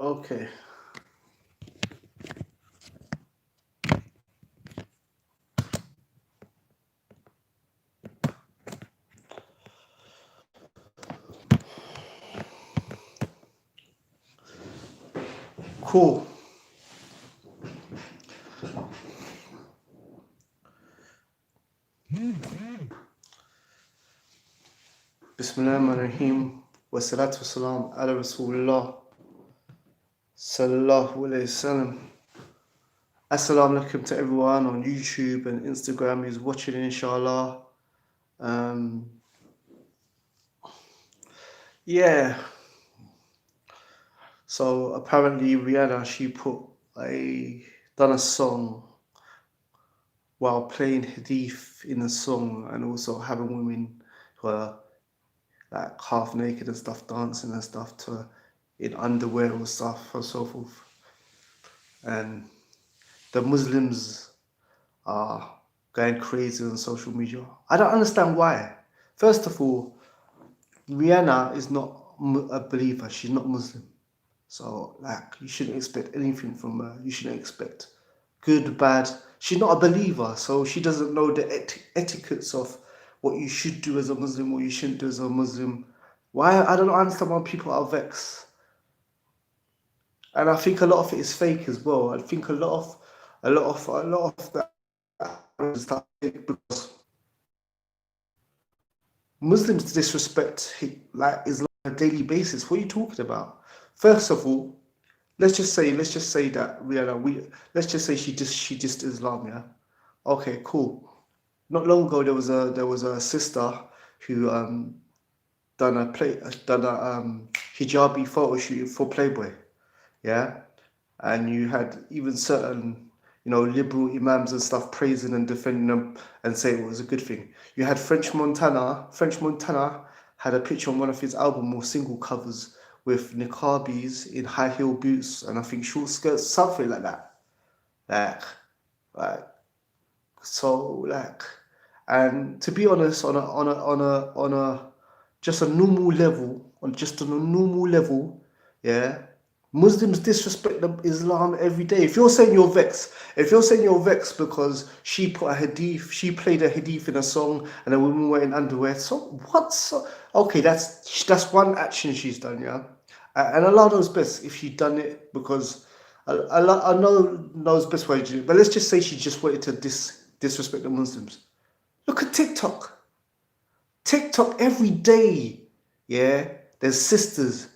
Okay. Cool. Bismillahirrahmanirrahim. Wassalatu wassalam ala Rasulullah sallallahu alayhi wasallam. Assalamu alaikum to everyone on YouTube and Instagram who's watching, inshallah. Yeah. So apparently Rihanna, she done a song while playing hadith in a song, and also having women who are like half naked and stuff, dancing and stuff in underwear or stuff and so forth. And the Muslims are going crazy on social media. I don't understand why. First of all, Rihanna is not a believer. She's not Muslim. So, like, you shouldn't expect anything from her. You shouldn't expect good, bad. She's not a believer, so she doesn't know the etiquettes of what you should do as a Muslim, what you shouldn't do as a Muslim. Why? I don't understand why people are vexed. And I think a lot of it is fake as well. I think a lot of that stuff because Muslims disrespect like Islam on a daily basis. What are you talking about? First of all, let's just say that let's just say she just Islam, yeah. Okay, cool. Not long ago there was a sister who done a hijabi photo shoot for Playboy, yeah, and you had even certain liberal imams and stuff praising and defending them and saying it was a good thing. You had French Montana had a picture on one of his album or single covers with niqabis in high heel boots and I think short skirts, something like that. And to be honest, on a just a normal level, yeah, Muslims disrespect Islam every day. If you're saying you're vexed because she played a hadith in a song and a woman were in underwear, so what? Okay, that's one action she's done, yeah. And Allah knows best if she'd done it because Allah knows best why she did it. But let's just say she just wanted to disrespect the Muslims. Look at TikTok. Every day, yeah, there's sisters,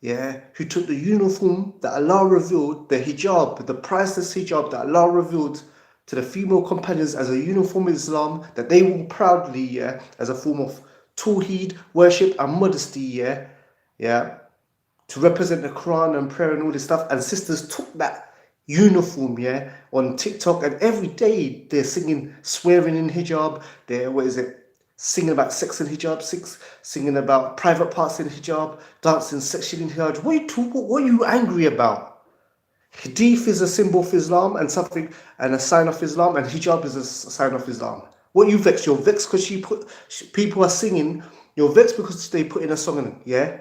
yeah, who took the uniform that Allah revealed, the hijab, the priceless hijab that Allah revealed to the female companions as a uniform of Islam that they wore proudly, yeah, as a form of tawheed, worship and modesty, yeah, to represent the Quran and prayer and all this stuff. And sisters took that uniform, yeah, on TikTok, and every day they're swearing in hijab, singing about sex in hijab, singing about private parts in hijab, dancing sexually in hijab. What are you angry about? Hadith is a symbol of Islam and a sign of Islam, and hijab is a sign of Islam. What are you vexed? You're vexed because people are singing. You're vexed because they put in a song in, yeah?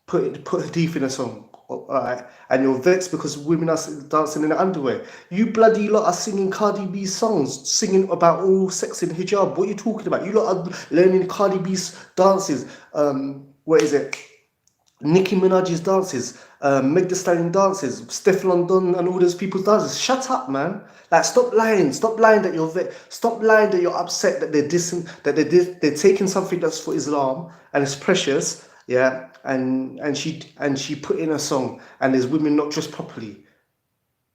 Put hadith in a song. Alright, and you're vexed because women are dancing in their underwear. You bloody lot are singing Cardi B's songs, singing about all sex in hijab. What are you talking about? You lot are learning Cardi B's dances. Nicki Minaj's dances, Meg Thee Stallion dances, Steph London and all those people's dances. Shut up, man. Like, stop lying. Stop lying that stop lying that you're upset that they're dissing, that they're taking something that's for Islam and it's precious. Yeah, and she put in a song and there's women not dressed properly.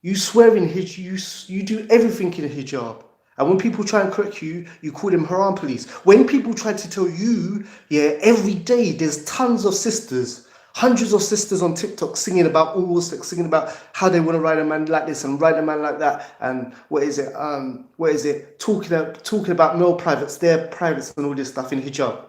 You swear in hijab, you do everything in hijab. And when people try and correct you, you call them haram police. When people try to tell you, yeah, every day there's tons of sisters, hundreds of sisters on TikTok singing about oral sex, singing about how they want to ride a man like this and ride a man like that, and talking about male privates, their privates and all this stuff in hijab.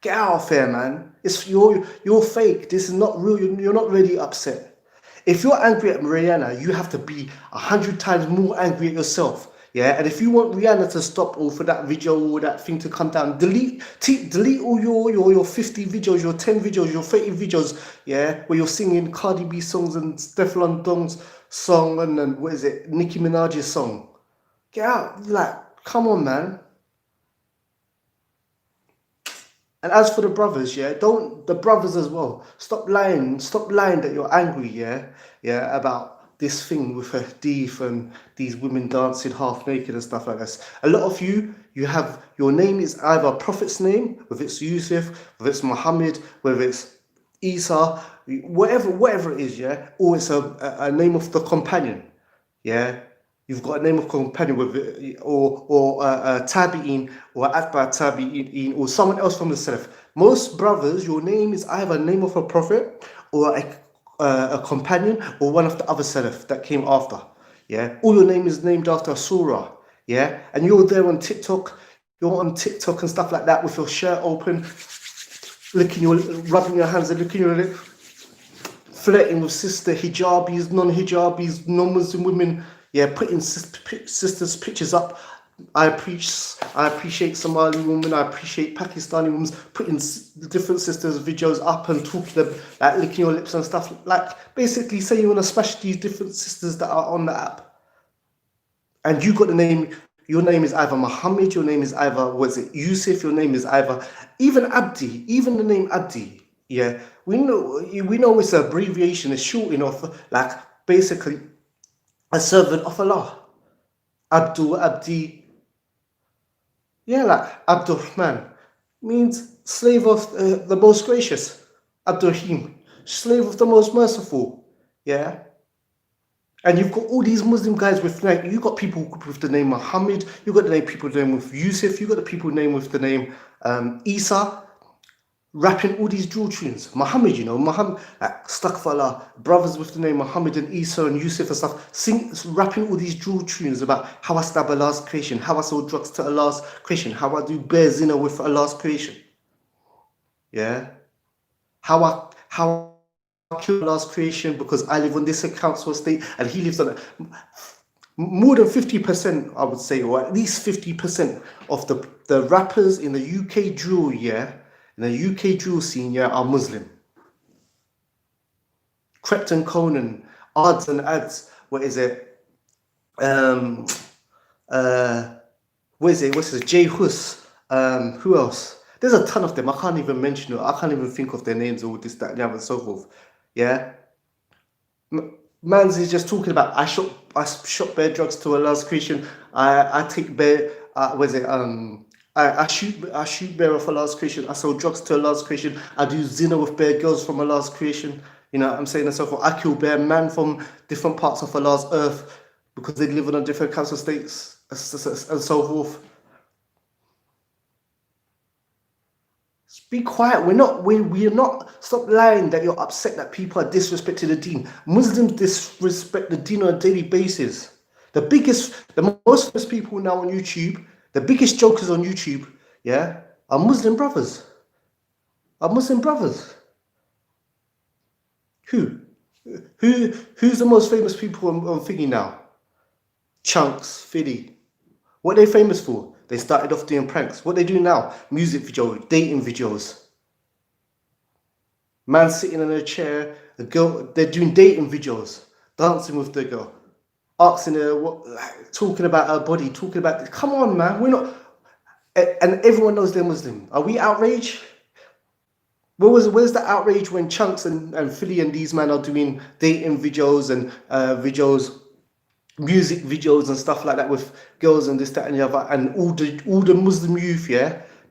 Get out of here, man. You're fake. This is not real. You're not really upset. If you're angry at Rihanna, you have to be 100 times more angry at yourself. Yeah, and if you want Rihanna to stop, or for that video or that thing to come down, delete all your 50 videos, your 10 videos, your 30 videos, yeah, where you're singing Cardi B songs and Stefflon Don's song and what is it, Nicki Minaj's song. Get out, like, come on, man. And as for the brothers, yeah, the brothers as well, stop lying that you're angry, yeah, about this thing with Hadith and these women dancing half naked and stuff like this. A lot of you have, your name is either a prophet's name, whether it's Yusuf, whether it's Muhammad, whether it's Isa, whatever it is, yeah, or it's a name of the companion, yeah. You've got a name of companion with it, or tabi'in, or atba tabi'in, or someone else from the Salaf. Most brothers, your name is either a name of a prophet, or a companion, or one of the other Salaf that came after. Yeah, all your name is named after a surah. Yeah, and you're there on TikTok. You're on TikTok and stuff like that with your shirt open, rubbing your hands and licking your lip, flirting with sister hijabis, non-hijabis, non-Muslim women. Yeah, putting sisters' pictures up. I appreciate Somali women. I appreciate Pakistani women putting different sisters' videos up and talking them, like licking your lips and stuff. Like basically saying you want to smash these different sisters that are on the app. And you got the name. Your name is either Muhammad. Your name is either Yusuf. Your name is either even Abdi. Even the name Abdi. Yeah, we know it's an abbreviation. It's shortening of like basically a servant of Allah. Abdi. Yeah, like Abdurrahman means slave of the most gracious. Abdurrahim, slave of the most merciful. Yeah. And you've got all these Muslim guys with, like, you got people with the name Muhammad, you got the people name with Yusuf, you got the people name with the name Isa, rapping all these drill tunes. Muhammad, Muhammad, like, Astaghfirullah, brothers with the name Muhammad and Isa and Yusuf and stuff, rapping all these drill tunes about how I stab Allah's creation, how I sold drugs to Allah's creation, how I do bare zina with Allah's creation. Yeah? How I kill Allah's creation because I live on this council estate and he lives on it. More than 50%, I would say, or at least 50% of the rappers in the UK drill, in the UK drill scene, are Muslim. Krypton Conan, Odds and Ads, what is it? What's it? Jay Hus, who else? There's a ton of them. I can't even mention it. I can't even think of their names or this, that, and the other, and so forth. Yeah. Man's is just talking about I shot bare drugs to Allah's creation. I take bare I shoot bare of Allah's creation. I sell drugs to Allah's creation. I do zina with bare girls from Allah's creation. You know what I'm saying, and so forth. I kill bare man from different parts of Allah's earth because they live on different council states and so forth. Be quiet. We're not. Stop lying that you're upset that people are disrespecting the deen. Muslims disrespect the deen on a daily basis. The most famous people now on YouTube, the biggest jokers on YouTube, are Muslim brothers. Who's the most famous people on thingy now? Chunks, Philly. What are they famous for? They started off doing pranks. What they do now? Music videos, dating videos. Man sitting in a chair, a girl, they're doing dating videos, dancing with the girl, asking her talking about her body, talking about, come on, man, we're not, and everyone knows they're Muslim. Are we outraged? Where's the outrage when Chunks and Philly and these men are doing dating videos and music videos and stuff like that with girls and this, that, and the other, and all the Muslim youth,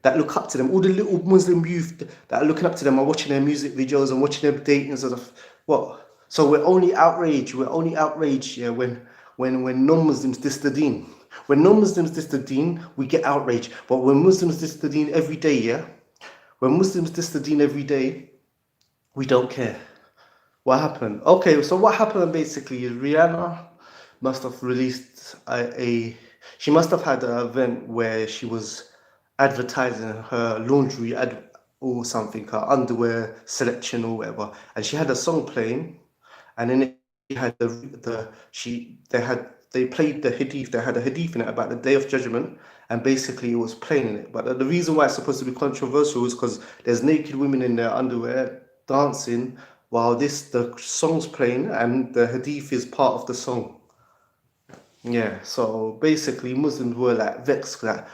that look up to them, all the little Muslim youth that are looking up to them are watching their music videos and watching their dating and stuff. What? So we're only outraged, when non-Muslims diss the deen. When non-Muslims diss the deen, we get outraged. But when Muslims diss the deen every day, when Muslims diss the deen every day, we don't care. What happened? Okay, so what happened basically is Rihanna must have released she must have had an event where she was advertising her laundry or something, her underwear selection or whatever, and she had a song playing, and then it had they had they played the hadith. They had a hadith in it about the Day of Judgment, and basically it was playing in it. But the reason why it's supposed to be controversial is because there's naked women in their underwear dancing while the song's playing, and the hadith is part of the song. Yeah, so basically Muslims were like vexed, like,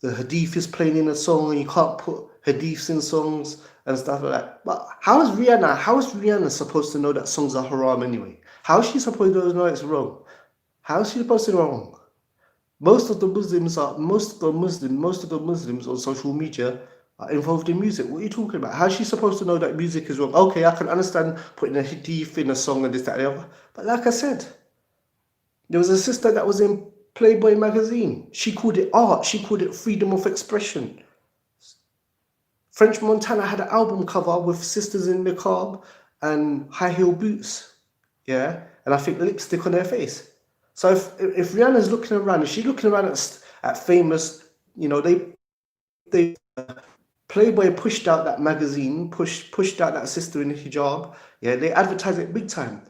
the hadith is playing in a song and you can't put hadiths in songs and stuff like that. But how is Rihanna supposed to know that songs are haram anyway? How is she supposed to know it's wrong? How is she supposed to know wrong? Most of the Muslims on social media are involved in music. What are you talking about? How is she supposed to know that music is wrong? Okay, I can understand putting a hadith in a song and this, that, and the other. But like I said, there was a sister that was in Playboy magazine. She called it art. She called it freedom of expression. French Montana had an album cover with sisters in niqab and high heel boots. Yeah, and I think lipstick on their face. So if Rihanna's looking around, if she's looking around at famous, they Playboy pushed out that magazine, pushed out that sister in hijab. Yeah, they advertise it big time.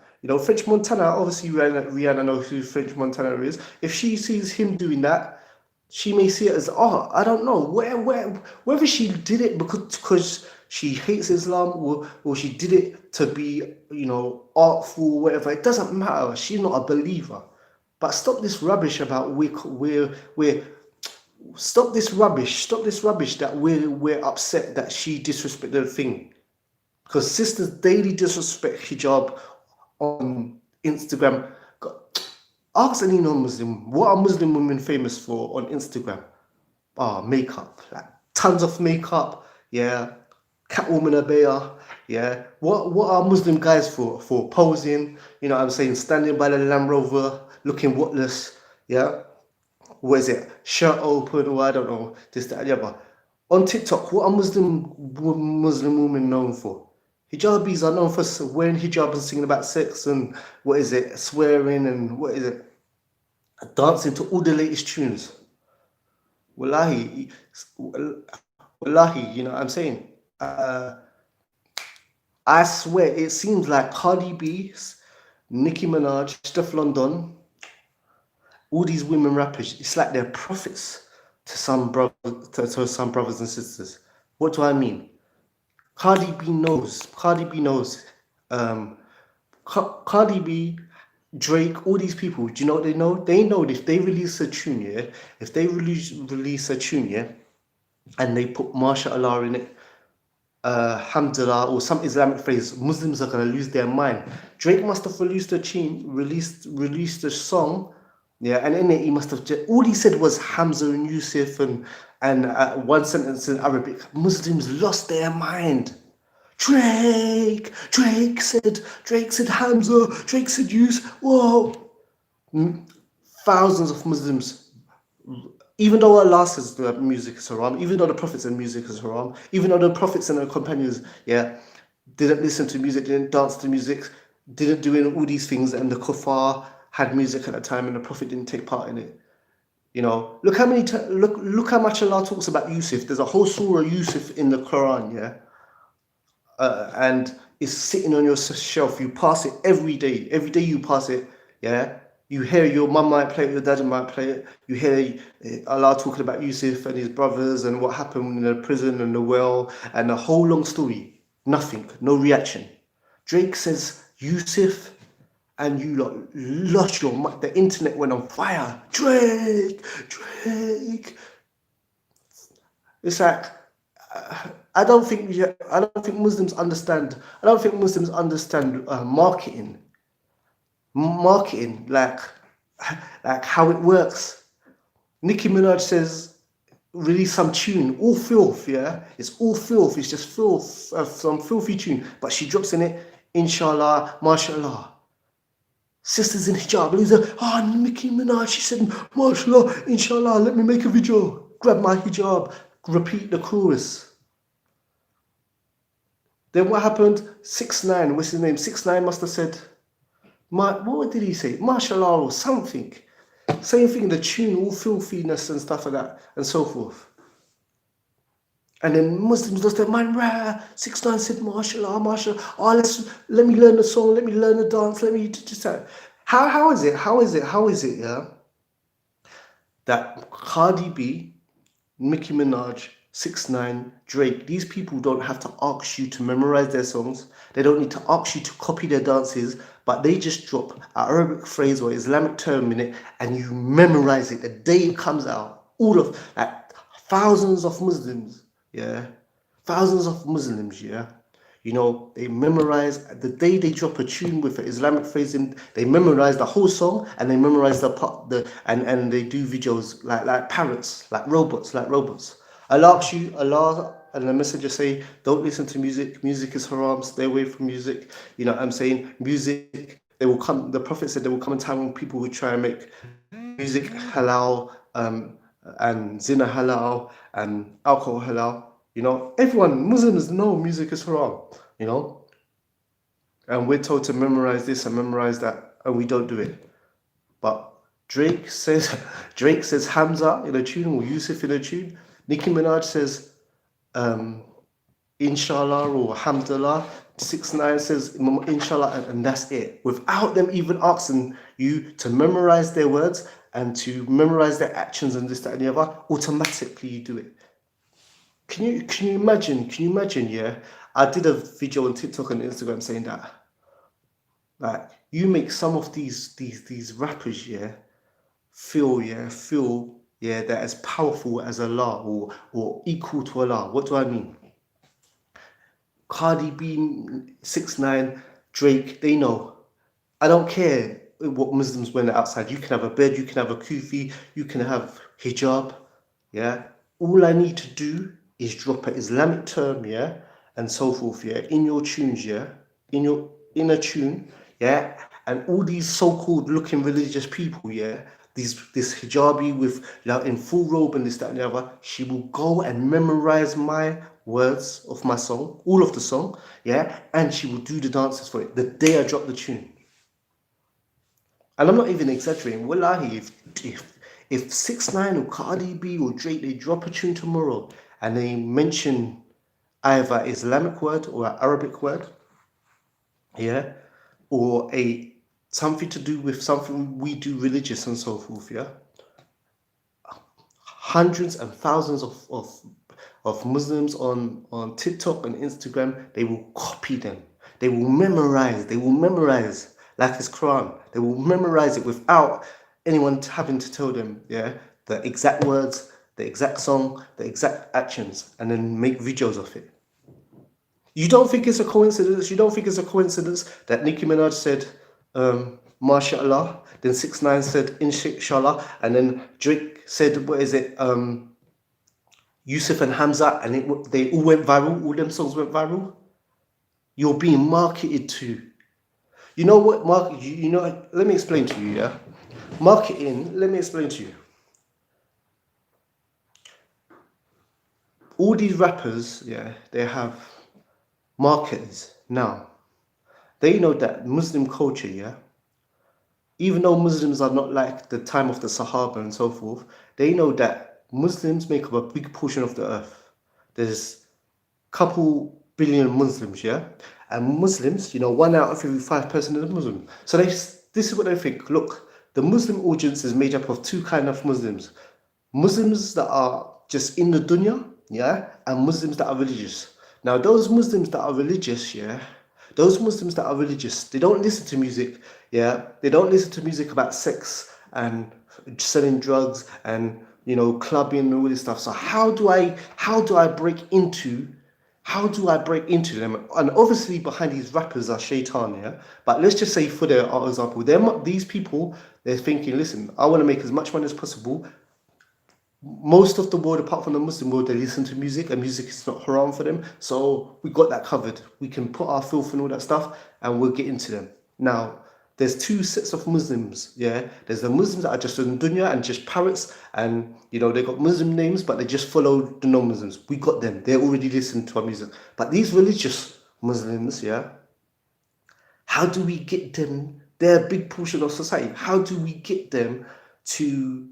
French Montana, obviously Rihanna knows who French Montana is. If she sees him doing that, she may see it as art. I don't know whether she did it because she hates Islam or she did it to be, artful, whatever. It doesn't matter. She's not a believer. But stop this rubbish about stop this rubbish that we're upset that she disrespected the thing. Because sisters daily disrespect hijab on Instagram. Ask any non-Muslim, what are Muslim women famous for on Instagram? Makeup, like tons of makeup, yeah. Catwoman abaya, yeah. What are Muslim guys for? For posing, standing by the Land Rover, looking whatless, yeah. What is it? Shirt open, or I don't know, this, that, and the other. On TikTok, what are Muslim women known for? Hijabis are known for wearing hijab and singing about sex and swearing and dancing to all the latest tunes. Wallahi, you know what I'm saying? I swear, it seems like Cardi B, Nicki Minaj, Steph London, all these women rappers, it's like they're prophets to some brothers and sisters. What do I mean? Cardi B knows. Cardi B, Drake, all these people. Do you know what they know? They know that if they release a tune, and they put Masha Allah in it, Hamdulillah, or some Islamic phrase, Muslims are gonna lose their mind. Drake must have released a tune, released a song, yeah, and in it he must have all he said was Hamza and Yusuf and one sentence in Arabic. Muslims lost their mind. Drake said Hamza, Drake said Yusuf. Whoa. Thousands of Muslims, even though Allah says that music is haram, even though the Prophet said music is haram, even though the Prophets and their companions, didn't listen to music, didn't dance to music, didn't do all these things, and the kuffar had music at the time and the Prophet didn't take part in it. Look how look how much Allah talks about Yusuf. There's a whole surah Yusuf in the Quran, yeah, and it's sitting on your shelf. You pass it every day. Every day you pass it, yeah. You hear your mum might play it, your dad might play it. You hear Allah talking about Yusuf and his brothers and what happened in the prison and the well and a whole long story. Nothing, no reaction. Drake says Yusuf, and you lost your mind. The internet went on fire. Drake. It's like I don't think Muslims understand. I don't think Muslims understand marketing. Marketing, like how it works. Nicki Minaj says, release some tune, all filth, yeah? It's all filth, it's just filth, some filthy tune. But she drops in it, inshallah, mashallah. Sisters in hijab, Nicki Minaj, she said, mashallah, inshallah, let me make a video. Grab my hijab, repeat the chorus. Then what happened? 6ix9ine, what's his name? 6ix9ine must have said, what did he say? Mashallah or something. Same thing, the tune, all filthiness and stuff like that, and so forth. And then Muslims lost their mind. 6ix9ine said, mashallah. Oh, let me learn the song, let me learn the dance, let me just that. How is it, yeah, that Cardi B, Nicki Minaj, 6ix9ine, Drake, these people don't have to ask you to memorize their songs. They don't need to ask you to copy their dances, but they just drop an Arabic phrase or Islamic term in it and you memorize it the day it comes out. All of, like, thousands of Muslims, yeah, thousands of Muslims, yeah, you know, they memorize the day they drop a tune with an Islamic phrasing. They memorize the whole song and they memorize the part, and they do videos like parrots, like robots. Allah and the messenger say, don't listen to music. Music is haram. Stay away from music. You know what I'm saying? Music. They will come. The Prophet said there will come a time when people will try and make music halal, and zina halal, and alcohol halal. You know, everyone, Muslims know music is haram, you know, and we're told to memorize this and memorize that, and we don't do it. But Drake says Hamza in a tune, or Yusuf in a tune. Nicki Minaj says Inshallah or Hamdulillah. 6ix9ine says Inshallah, and that's it. Without them even asking you to memorize their words and to memorize their actions and this, that, and the other, automatically you do it. Can you imagine? Yeah, I did a video on TikTok and Instagram saying that, like, you make some of these rappers, yeah, feel they're as powerful as Allah, or equal to Allah. What do I mean? Cardi B, 6ix9ine, Drake, they know. I don't care what Muslims wear outside. You can have a bed, you can have a kufi, you can have hijab, yeah. All I need to do is drop an Islamic term, yeah, and so forth, yeah, in your tunes, yeah, in a tune, yeah, and all these so-called looking religious people, yeah, this hijabi with, like, in full robe and this, that, and the other, she will go and memorize my words of my song, all of the song, yeah, and she will do the dances for it the day I drop the tune. And I'm not even exaggerating. Wallahi, if 6ix9ine or Cardi B or Drake, they drop a tune tomorrow and they mention either Islamic word or an Arabic word, yeah, or something to do with something we do religious and so forth, yeah, hundreds and thousands of Muslims on TikTok and Instagram, they will copy them. They will memorize like it's Quran. They will memorize it without anyone having to tell them, yeah, the exact words, the exact song, the exact actions, and then make videos of it. You don't think it's a coincidence? You don't think it's a coincidence that Nicki Minaj said, MashaAllah, then 6ix9ine said Inshallah, and then Drake said, what is it, Yusuf and Hamza, and they all went viral, all them songs went viral? You're being marketed to. You know what, let me explain to you, yeah? Marketing, let me explain to you. All these rappers, yeah, they have marketers now. They know that Muslim culture, yeah, even though Muslims are not like the time of the Sahaba and so forth, they know that Muslims make up a big portion of the earth. There's a couple billion Muslims, yeah? And Muslims, 1 out of every 5 person is a Muslim. So this is what they think. Look, the Muslim audience is made up of two kinds of Muslims. Muslims that are just in the dunya, yeah? And Muslims that are religious. Now, those Muslims that are religious, yeah? Those Muslims that are religious, they don't listen to music, yeah? They don't listen to music about sex and selling drugs and, clubbing and all this stuff. So how do I break into them? And obviously behind these rappers are shaitan, yeah? But let's just say, for their example, these people, they're thinking, listen, I want to make as much money as possible. Most of the world, apart from the Muslim world, they listen to music, and music is not haram for them. So we got that covered. We can put our filth and all that stuff, and we'll get into them. Now, there's two sets of Muslims, yeah? There's the Muslims that are just in dunya and just parrots, and, they got Muslim names, but they just follow the non-Muslims. We got them. They already listen to our music. But these religious Muslims, yeah? How do we get them? They're a big portion of society. How do we get them to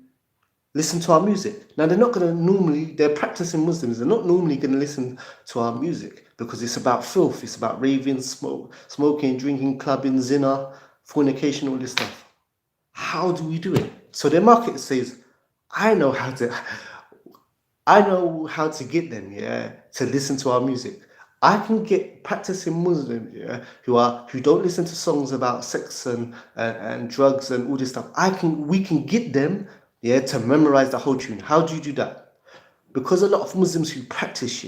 listen to our music? Now, they're practicing Muslims. They're not normally going to listen to our music because it's about filth. It's about raving, smoking, drinking, clubbing, zina, fornication, all this stuff. how do we do it? So their market says, I know how to get them, to listen to our music. I can get practicing Muslims, who don't listen to songs about sex and drugs and all this stuff. We can get them, to memorize the whole tune. How do you do that? Because a lot of Muslims who practice,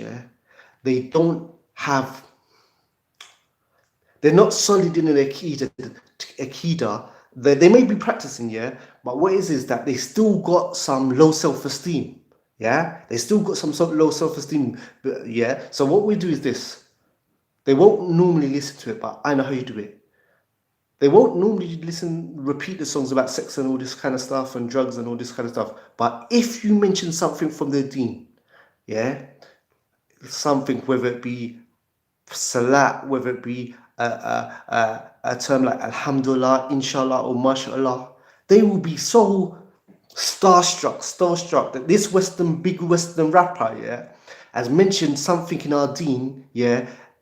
they don't have, they're not solid in an Aqidah. They may be practicing, but what is that they still got some low self-esteem. They still got some sort of low self-esteem. So what we do is this. They won't normally listen to it, but I know how you do it. They won't normally repeat the songs about sex and all this kind of stuff and drugs and all this kind of stuff. But if you mention something from the deen, something, whether it be salat, whether it be a term like alhamdulillah, inshallah, or mashallah, they will be so starstruck that this big Western rapper, has mentioned something in our deen,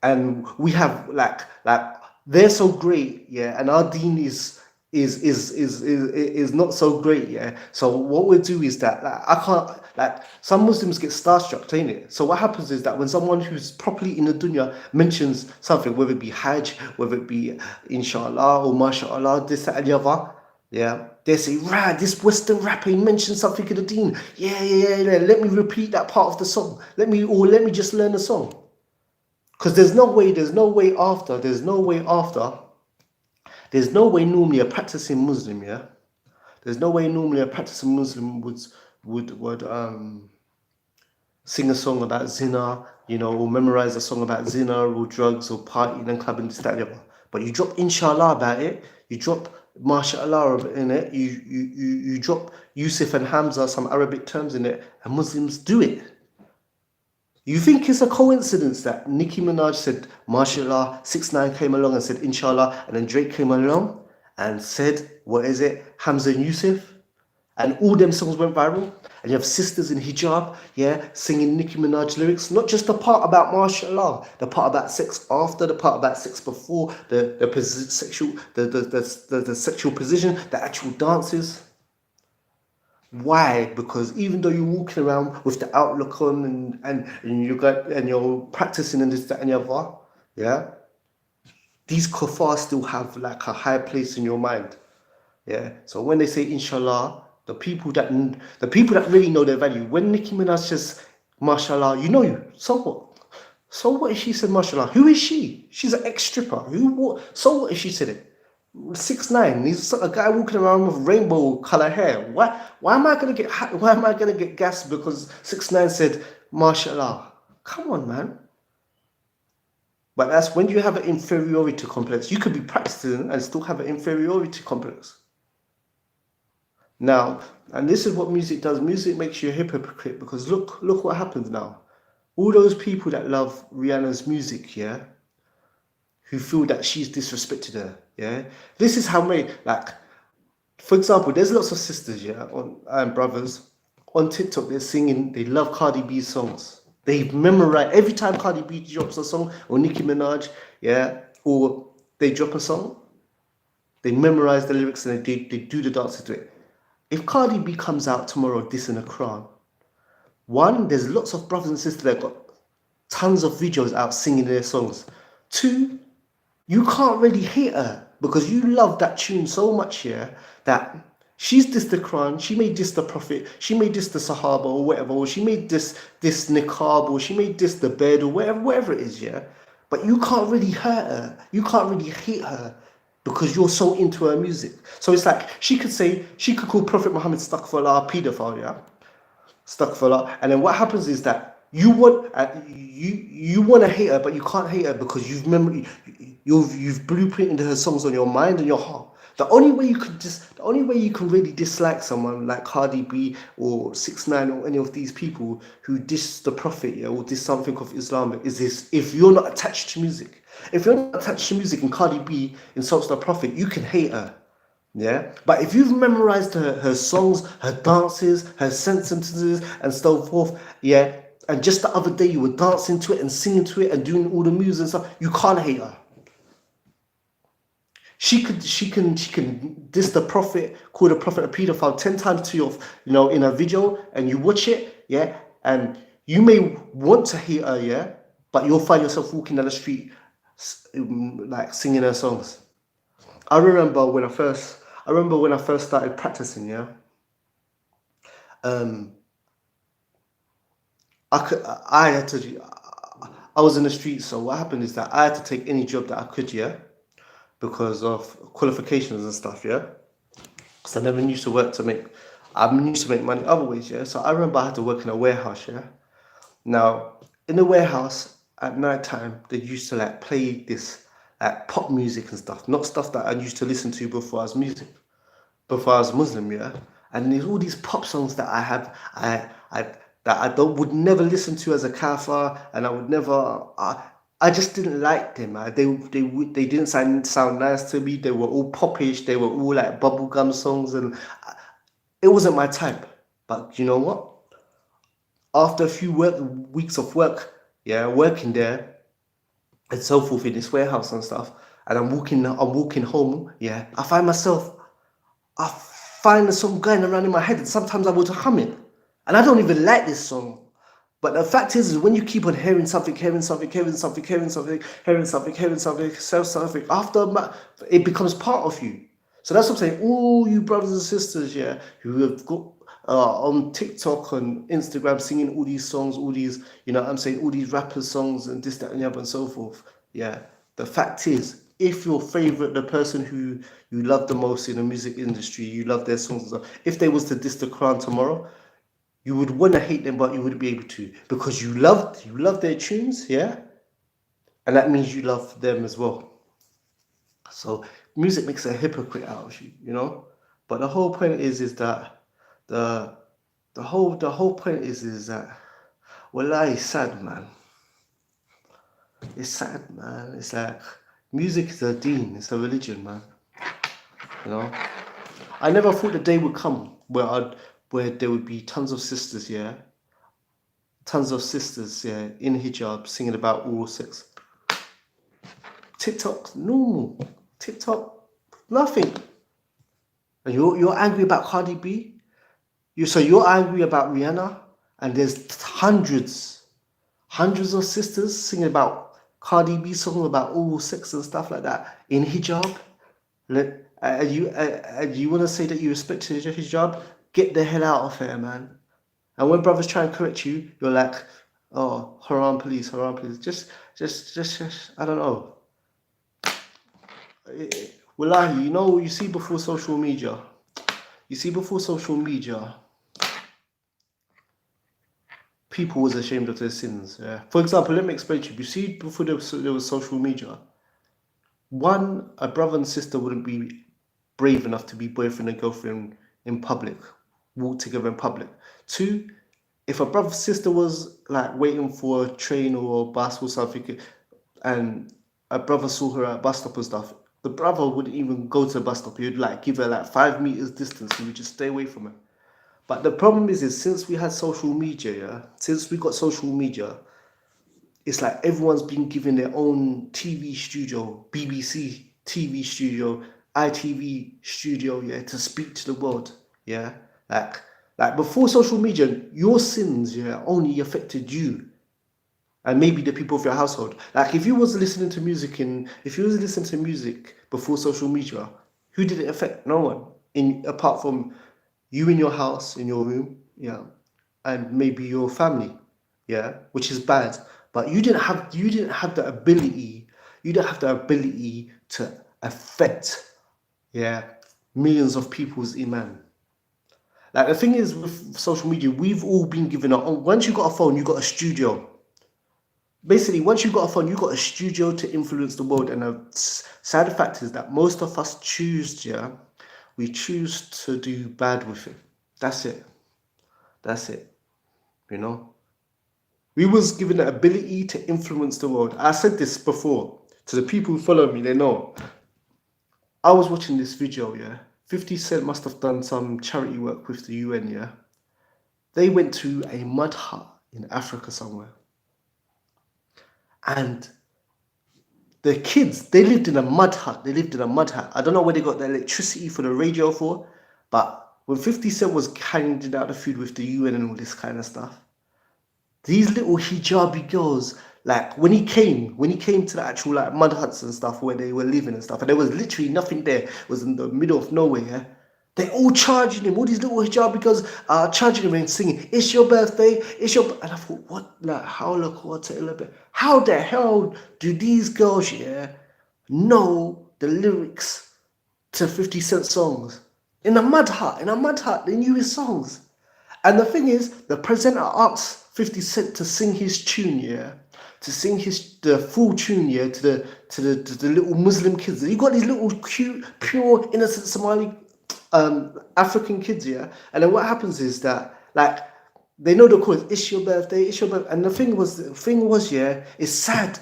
and we have like they're so great, and our deen is not so great, So what we'll do is that some Muslims get starstruck, ain't it? So what happens is that when someone who's properly in the dunya mentions something, whether it be Hajj, whether it be inshallah or mashallah, this, that, and the other, they say, right, this Western rapper mentioned something in the deen. Let me repeat that part of the song. Let me just learn the song. Because there's no way normally a practicing Muslim, There's no way normally a practicing Muslim would sing a song about zina, or memorize a song about zina or drugs or partying and clubbing, this, that, and the other. But you drop inshallah about it, you drop mashallah in it, you drop Yusuf and Hamza, some Arabic terms in it, and Muslims do it. You think it's a coincidence that Nicki Minaj said mashallah, 6ix9ine came along and said inshallah, and then Drake came along and said, Hamza and Yusuf, and all them songs went viral, and you have sisters in hijab, singing Nicki Minaj lyrics, not just the part about mashallah, the part about sex after, the part about sex before, the sexual position, the actual dances. Why? Because even though you're walking around with the outlook on and you're practicing and this, that, and the other, these kuffar still have like a high place in your mind. So when they say inshallah, the people that really know their value, when Nicki Minaj says mashallah, so what? So what if she said mashallah? Who is she? She's an ex-stripper. So what if she said it? 6ix9ine, he's a guy walking around with rainbow color hair. Why am I gonna get gassed because 6ix9ine said mashallah? Come on, man. But that's when you have an inferiority complex. You could be practicing and still have an inferiority complex. Now, and this is what music does. Music makes you a hypocrite, because look what happens now. All those people that love Rihanna's music, who feel that she's disrespected her, This is how many, for example, there's lots of sisters, and brothers on TikTok. They're singing. They love Cardi B's songs. They've memorized every time Cardi B drops a song, or Nicki Minaj, or they drop a song. They memorize the lyrics and they do the dances to it. If Cardi B comes out tomorrow dissing a Quran, one, there's lots of brothers and sisters that got tons of videos out singing their songs. Two, you can't really hate her because you love that tune so much, that she's dissed the Quran, she may diss the Prophet, she may diss the Sahaba or whatever, or she may diss niqab, or she may diss the bed, or whatever it is, But you can't really hurt her, you can't really hate her, because you're so into her music. So it's like she could call Prophet Muhammad astaghfirullah, pedophile, astaghfirullah, and then what happens is that you want to hate her, but you can't hate her because you've blueprinted her songs on your mind and your heart. The only way you can really dislike someone like Cardi B or 6ix9ine or any of these people who diss the Prophet, or diss something of Islam, is this: if you're not attached to music. If you're not attached to music and Cardi B insults the Prophet, you can hate her. But if you've memorized her songs, her dances, her sentences, and so forth, and just the other day you were dancing to it and singing to it and doing all the moves and stuff, you can't hate her. she can diss the prophet, call the prophet a pedophile 10 times to your, in a video, and you watch it, yeah, and you may want to hate her, yeah, but you'll find yourself walking down the street like singing her songs. I remember when I first started practicing, yeah. I had to. I was in the streets, so what happened is that I had to take any job that I could, yeah, because of qualifications and stuff, yeah. Because I never used to work to make. I'm used to make money other ways, yeah. So I remember I had to work in a warehouse, yeah. Now in the warehouse at night time, they used to like play this like pop music and stuff, not stuff that I used to listen to before I was Muslim, yeah. And there's all these pop songs that I that I don't would never listen to as a kafir, and I would never. I just didn't like them. They didn't sound nice to me. They were all popish. They were all like bubblegum songs, and it wasn't my type. But you know what? After a few weeks of work, yeah, working there and so forth in this warehouse and stuff, and I'm walking home, yeah, I find the song going around in my head, and sometimes I would hum it. And I don't even like this song. But the fact is when you keep on hearing something, it becomes part of you. So that's what I'm saying. All you brothers and sisters, yeah, who have got on TikTok and Instagram singing all these songs, all these, I'm saying, all these rappers' songs and this, that, and the other and so forth. Yeah. The fact is, if your favorite, the person who you love the most in the music industry, you love their songs and stuff, if they was to diss the Quran tomorrow, you would want to hate them, but you wouldn't be able to, because you love their tunes, yeah, and that means you love them as well. So music makes a hypocrite out of you, But the whole point is that the whole point is that, well, it's sad, man. It's sad, man. It's like music is a deen, it's a religion, man. I never thought the day would come where there would be tons of sisters, yeah, in hijab singing about oral sex. TikTok, normal. TikTok, nothing. And you're angry about Cardi B? You're angry about Rihanna, and there's hundreds of sisters singing about Cardi B song about oral sex and stuff like that in hijab. And you want to say that you respect hijab? Get the hell out of here, man. And when brothers try and correct you, you're like, oh, haram police. Just, I don't know. Wallahi, you see before social media, people was ashamed of their sins. Yeah. For example, let me explain to you. You see, before there was social media, one, a brother and sister wouldn't be brave enough to be boyfriend and girlfriend in public, walk together in public. Two, if a brother and sister was like waiting for a train or a bus or something, and a brother saw her at a bus stop and stuff, the brother wouldn't even go to the bus stop. He would like give her like 5 meters distance. He would just stay away from her. But the problem is since we had social media, yeah, since we got social media, it's like everyone's been given their own TV studio, BBC TV studio, ITV studio, yeah, to speak to the world, yeah. Like before social media, your sins, yeah, only affected you and maybe the people of your household. Like if you was listening to music before social media, who did it affect? No one, apart from you in your house, in your room, yeah, and maybe your family, yeah, which is bad. But you didn't have the ability. You don't have the ability to affect, yeah, millions of people's iman. Like the thing is with social media, we've all been given once you got a phone, you got a studio. Basically, once you got a phone, you got a studio to influence the world. And the sad fact is that most of us choose to do bad with it. That's it. We was given the ability to influence the world. I said this before to the people who follow me. They know. I was watching this video, yeah. 50 Cent must have done some charity work with the UN, yeah. They went to a mud hut in Africa somewhere. And the kids, they lived in a mud hut. They lived in a mud hut. I don't know where they got the electricity for the radio for, but when 50 Cent was handing out the food with the UN and all this kind of stuff, these little hijabi girls, like when he came to the actual like mud huts and stuff where they were living and stuff, and there was literally nothing there, it was in the middle of nowhere, yeah? They all charging him, all these little hijabi girls are charging him and singing, "It's your birthday, it's your," and I thought, what, like, how the hell do these girls, yeah, know the lyrics to 50 Cent songs? In a mud hut, they knew his songs. And the thing is, the presenter asked 50 Cent to sing his tune, yeah, to sing the full tune, yeah, to the little Muslim kids. You got these little cute, pure, innocent Somali African kids, yeah. And then what happens is that, like, they know the chorus, "It's your birthday, it's your birthday," and the thing was, yeah, it's sad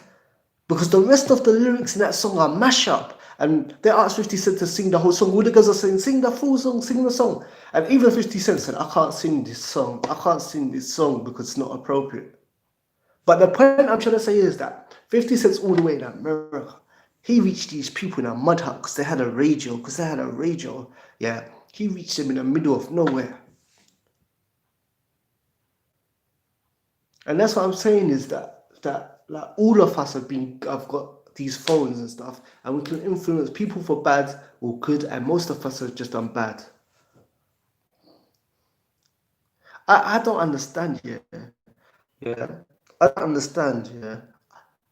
because the rest of the lyrics in that song are mash up. And they asked 50 Cent to sing the whole song. All the girls are saying, "Sing the full song, sing the song." And even 50 Cent said, "I can't sing this song. I can't sing this song because it's not appropriate." But the point I'm trying to say is that 50 Cent's all the way in America. He reached these people in a mud hut because they had a radio. Yeah, he reached them in the middle of nowhere. And that's what I'm saying is that like all of us have got these phones and stuff, and we can influence people for bad or good, and most of us have just done bad. I don't understand, yeah. I don't understand, yeah.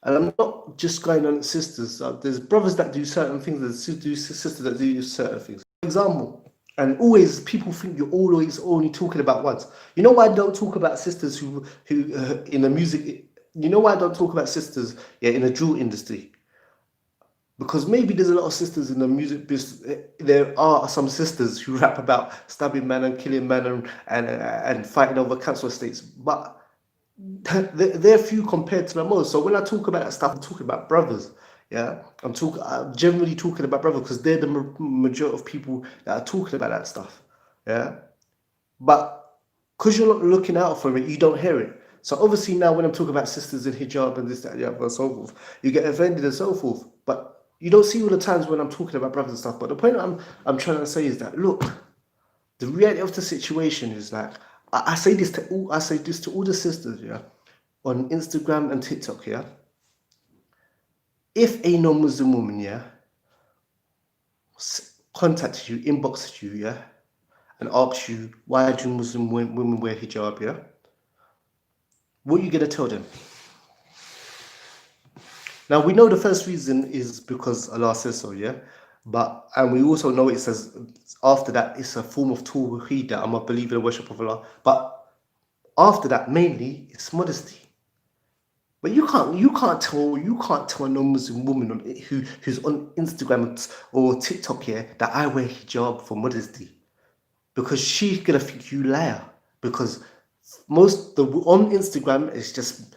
And I'm not just going on at sisters. There's brothers that do certain things, there's sisters that do certain things. For example, and always people think you're always only talking about ones. You know why I don't talk about sisters who in the music? You know why I don't talk about sisters, yeah, in the drill industry? Because maybe there's a lot of sisters in the music business. There are some sisters who rap about stabbing man and killing man and fighting over council estates, but they're few compared to the most. So when I talk about that stuff, I'm talking about brothers. Yeah, I'm generally talking about brothers because they're the majority of people that are talking about that stuff. Yeah, but because you're not looking out for it, you don't hear it. So obviously now when I'm talking about sisters in hijab and this, that, and the other, and so forth, you get offended and so forth. But you don't see all the times when I'm talking about brothers and stuff. But the point I'm trying to say is that, look, the reality of the situation is like, I say this to all the sisters, yeah, on Instagram and TikTok, yeah. If a non-Muslim woman, yeah, contacts you, inboxes you, yeah, and asks you, why do Muslim women wear hijab, yeah, what are you gonna tell them? Now we know the first reason is because Allah says so, yeah. And we also know it says after that it's a form of tawheed, that I'm a believer in worship of Allah. But after that, mainly it's modesty. But you can't tell a non-Muslim woman who's on Instagram or TikTok here that I wear hijab for modesty, because she's gonna think you liar. Because on Instagram it's just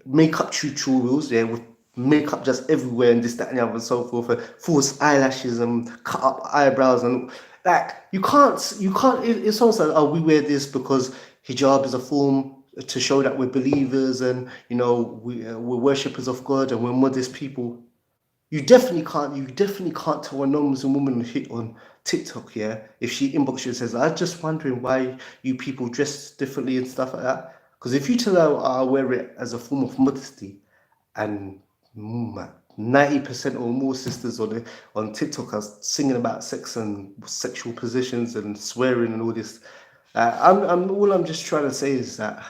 makeup tutorials, yeah, with makeup just everywhere and this, that, and the other, and so forth, and false eyelashes and cut up eyebrows, and like you can't. It's almost like, oh, we wear this because hijab is a form to show that we're believers and we're worshippers of God and we're modest people. You definitely can't tell a non-Muslim woman on TikTok, yeah, if she inboxes you and says, "I'm just wondering why you people dress differently and stuff like that." Because if you tell her, I wear it as a form of modesty, and 90% or more sisters on TikTok are singing about sex and sexual positions and swearing and all this, I'm just trying to say is that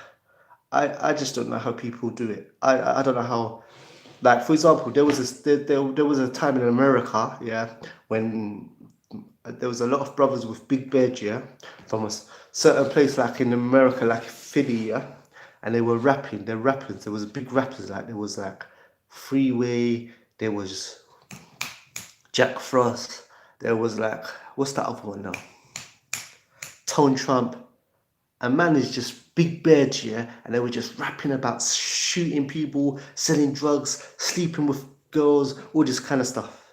I just don't know how people do it. I don't know how. Like, for example, there was a time in America, yeah, when there was a lot of brothers with big beards, yeah, from a certain place like in America, like Philly, yeah, and they were rapping. They're rappers. There was big rappers, like there was like Freeway. There was Jack Frost. There was like, what's that other one now? Tone Trump. And man is just big beards, yeah, and they were just rapping about shooting people, selling drugs, sleeping with girls, all this kind of stuff,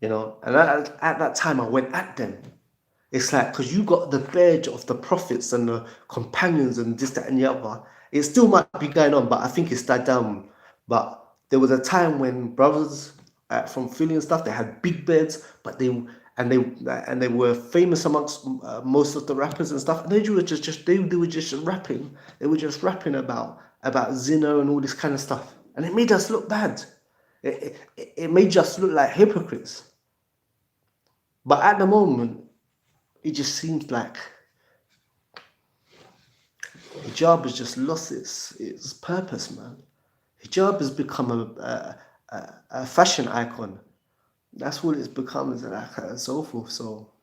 And at that time, I went at them. It's like, because you got the badge of the prophets and the companions and this, that, and the other, It still might be going on, but I think it's died down. But there was a time when brothers from Philly and stuff, they had big beds, but they were famous amongst most of the rappers and stuff. And they were they were just rapping. They were just rapping about zina and all this kind of stuff, and it made us look bad. It made us look like hypocrites. But at the moment, it just seems like hijab has just lost its purpose, man. Hijab has become a fashion icon. That's what it's become, and so forth. So,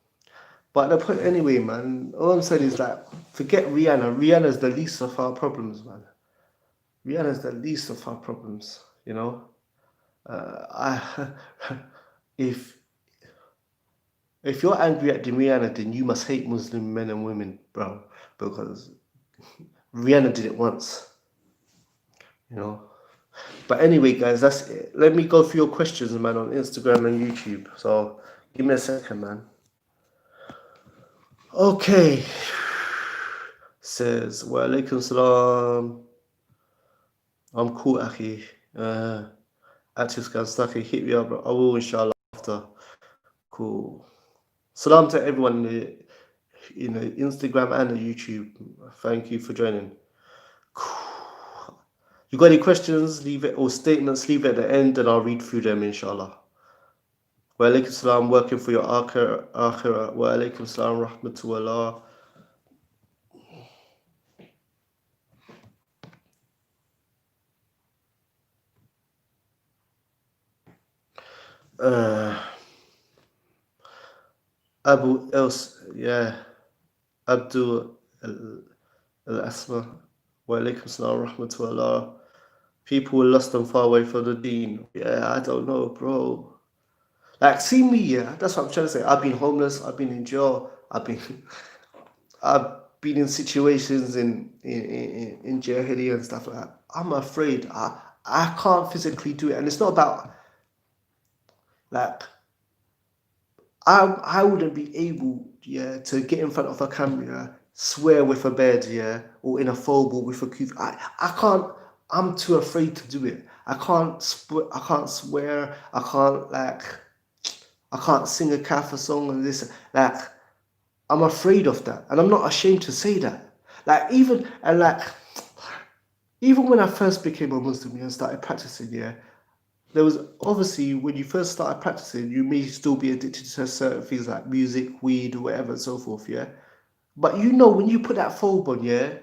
but the point anyway, man. All I'm saying is that forget Rihanna. Rihanna's the least of our problems, man. Rihanna's the least of our problems. You know, I if you're angry at Rihanna, then you must hate Muslim men and women, bro, because Rihanna did it once. You know. But anyway, guys, that's it. Let me go through your questions, man, on Instagram and YouTube. So give me a second, man. Okay. Says, wa alaikum salam. I'm cool, Akhi. Active scan stucky. Hit me up, bro. I will, inshallah, after. Cool. Salam to everyone in the Instagram and the YouTube. Thank you for joining. You got any questions, leave it, or statements, leave it at the end, and I'll read through them, inshallah. Wa alaikum salam, working for your akhirah. Wa alaikum salam, rahmatullah. Abu else, yeah. Abdul al-Asma. Wa alaikum salam, rahmatullah. People were lost and far away from the deen. Yeah, I don't know, bro. Like, see me, yeah. That's what I'm trying to say. I've been homeless. I've been in jail. I've been in situations in Jahili and stuff like that. I'm afraid. I can't physically do it, and it's not about like I wouldn't be able, yeah, to get in front of a camera, swear with a bed, yeah, or in a phobe with a kuf. I can't. I'm too afraid to do it. I can't swear. I can't sing a kafir song and this. Like, I'm afraid of that, and I'm not ashamed to say that. Like, even when I first became a Muslim and started practicing, yeah, there was obviously when you first started practicing, you may still be addicted to certain things like music, weed, or whatever and so forth, yeah. But you know, when you put that phobe on, yeah,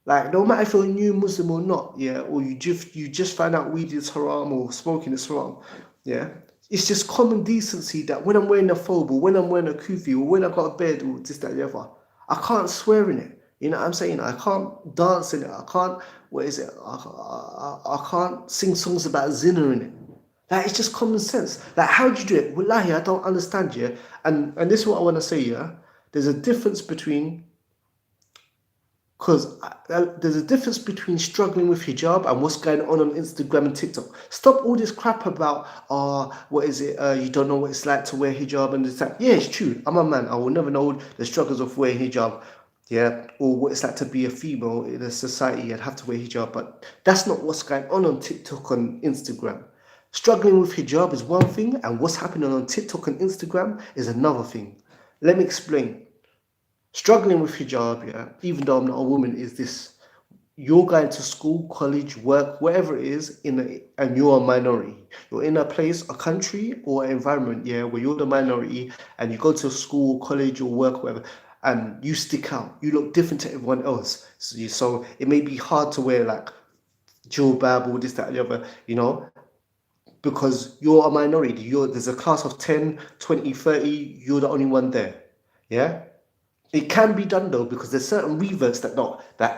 like, no matter if you're a new Muslim or not, yeah, or you just find out weed is haram or smoking is haram, yeah, it's just common decency that when I'm wearing a phobe or when I'm wearing a kufi or when I got a bed or this, that, the other, I can't swear in it. You know what I'm saying? I can't dance in it. I can't, what is it? I can't sing songs about zina in it. Like, it's just common sense. Like, how do you do it? Wallahi, I don't understand, yeah? And this is what I want to say, yeah? There's a difference between struggling with hijab and what's going on Instagram and TikTok. Stop all this crap about, what is it? You don't know what it's like to wear hijab and this, that. Yeah, it's true. I'm a man. I will never know the struggles of wearing hijab, yeah, or what it's like to be a female in a society and have to wear hijab. But that's not what's going on TikTok and Instagram. Struggling with hijab is one thing, and what's happening on TikTok and Instagram is another thing. Let me explain. Struggling with hijab, yeah, even though I'm not a woman, is this. You're going to school, college, work, wherever it is, and you're a minority. You're in a place, a country, or an environment, yeah, where you're the minority, and you go to school, college, or work, whatever, and you stick out. You look different to everyone else. So it may be hard to wear, like, jilbab or this, that, and the other, you know, because you're a minority. There's a class of 10, 20, 30, you're the only one there, yeah? It can be done though, because there's certain reverts that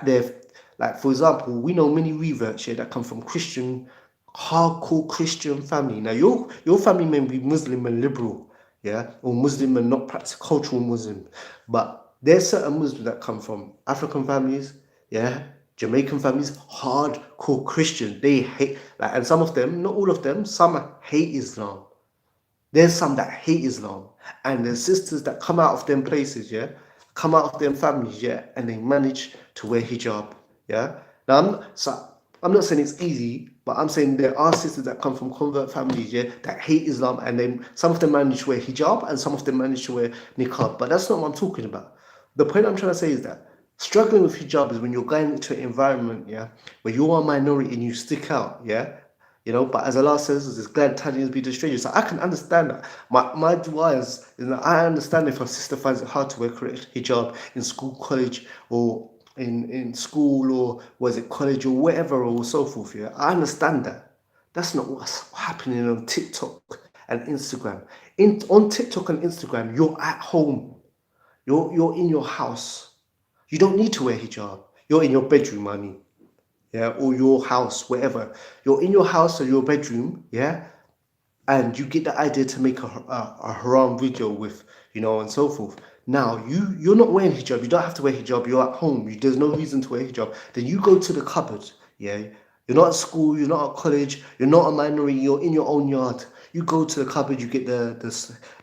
they've, like, for example, we know many reverts here that come from hardcore Christian family. Now your family may be Muslim and liberal, yeah, or Muslim and not practice cultural Muslim, but there's certain Muslims that come from African families, yeah, Jamaican families, hardcore Christian. They hate, like, and some of them, not all of them, some hate Islam. There's some that hate Islam, and there's sisters that come out of them places, yeah, come out of them families, yeah, and they manage to wear hijab, yeah. Now, I'm not saying it's easy, but I'm saying there are sisters that come from convert families, yeah, that hate Islam, and then some of them manage to wear hijab and some of them manage to wear niqab. But that's not what I'm talking about. The point I'm trying to say is that struggling with hijab is when you're going into an environment, yeah, where you are a minority and you stick out, yeah. But as Allah says, it's glad tidings be the stranger. So I can understand that. My dua is that I understand if a sister finds it hard to wear correct hijab in school, college, or in school, or was it college, or whatever, or so forth. Yeah, I understand that. That's not what's happening on TikTok and Instagram. On TikTok and Instagram, you're at home. You're in your house. You don't need to wear hijab. You're in your bedroom, honey. Yeah, or your house, wherever. You're in your house or your bedroom, yeah, and you get the idea to make a haram video with, and so forth. Now, you're not wearing hijab. You don't have to wear hijab. You're at home. There's no reason to wear hijab. Then you go to the cupboard, yeah. You're not at school. You're not at college. You're not a minority. You're in your own yard. You go to the cupboard. You get the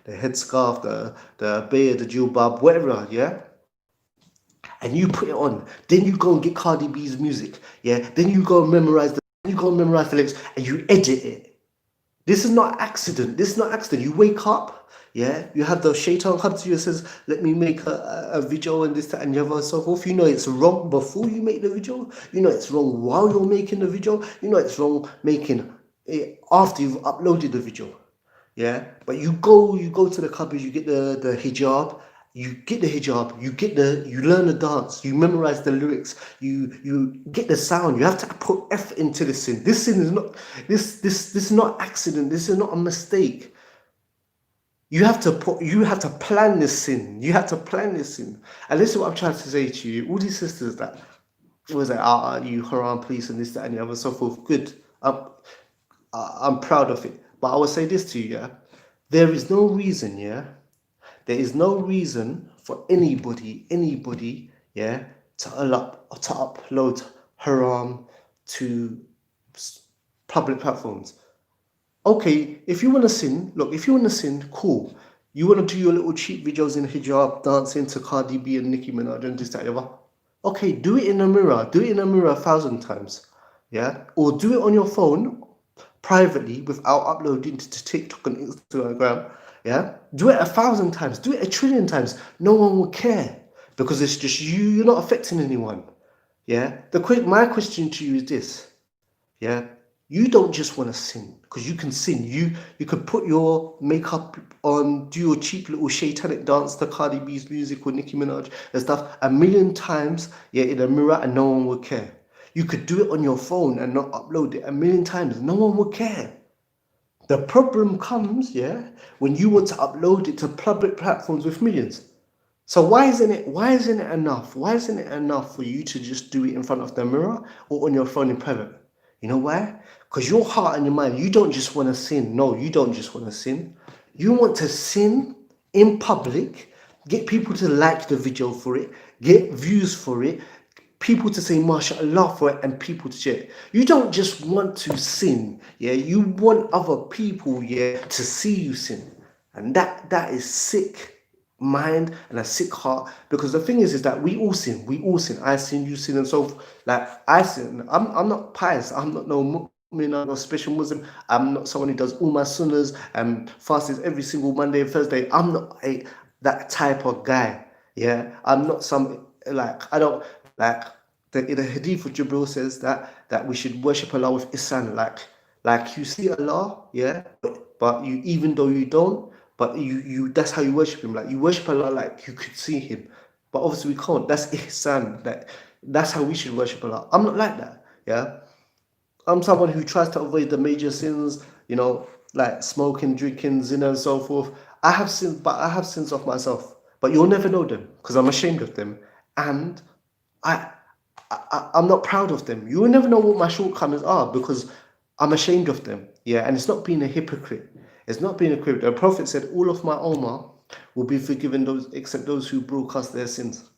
headscarf, the abaya, the jilbab, whatever, yeah, and you put it on. Then you go and get Cardi B's music, yeah. Then you go and memorize the lyrics, and you edit it. This is not accident. This is not accident. You wake up, yeah. You have the shaitan come to you and says, "Let me make a video and this, that, and the other, and so forth." You know it's wrong before you make the video. You know it's wrong while you're making the video. You know it's wrong making it after you've uploaded the video. Yeah, but you go to the cupboard, you get the hijab, you learn the dance, you memorize the lyrics, you get the sound. You have to put effort into this sin. This sin is not this is not accident. This is not a mistake. You have to plan this sin. You have to plan this sin. And this is what I'm trying to say to you. All these sisters that was like, you haram police and this, that, and the other, so forth. Good. I'm proud of it. But I will say this to you, yeah. There is no reason, yeah. There is no reason for anybody, yeah, to upload haram to public platforms. Okay, if you want to sin, cool. You want to do your little cheap videos in hijab, dancing to Cardi B and Nicki Minaj and this, that, and the other. Okay, do it in a mirror. Do it in a mirror 1,000 times, yeah. Or do it on your phone privately without uploading to TikTok and Instagram, yeah. Do it 1,000 times. Do it 1,000,000,000,000 times. No one will care because it's just you. You're not affecting anyone, yeah. My question to you is this, yeah. You don't just want to sin because you can sin. You could put your makeup on, do your cheap little satanic dance to Cardi B's music or Nicki Minaj and stuff 1,000,000 times, yeah, in a mirror, and no one will care. You could do it on your phone and not upload it 1,000,000 times. No one will care. The problem comes, yeah, when you want to upload it to public platforms with millions. So why isn't it enough? Why isn't it enough for you to just do it in front of the mirror or on your phone in private? You know why? Because your heart and your mind, you don't just want to sin. No, you don't just want to sin. You want to sin in public, get people to like the video for it, get views for it, people to say mashallah for it, and people to share it. You don't just want to sin, yeah. You want other people, yeah, to see you sin. And that is sick mind and a sick heart, because the thing is that we all sin. I sin, you sin, and so like I sin. I'm not pious. I'm not no mu'min, I'm not a special Muslim. I'm not someone who does all my sunnahs and fasts every single Monday and Thursday. I'm not that type of guy, yeah. I'm not some, like, I don't like the hadith of Jibril says that we should worship Allah with ihsan, like you see Allah, yeah, but you, even though you don't, but you that's how you worship him. Like you worship Allah like you could see him, but obviously we can't. That's ihsan. That's how we should worship Allah. I'm not like that, yeah. I'm someone who tries to avoid the major sins, like smoking, drinking, zina, and so forth. I have sins, but I have sins of myself. But you'll never know them because I'm ashamed of them, and I'm not proud of them. You will never know what my shortcomings are because I'm ashamed of them. Yeah, and it's not being a hypocrite. It's not being a hypocrite. The Prophet said, all of my ummah will be forgiven those except those who broadcast their sins.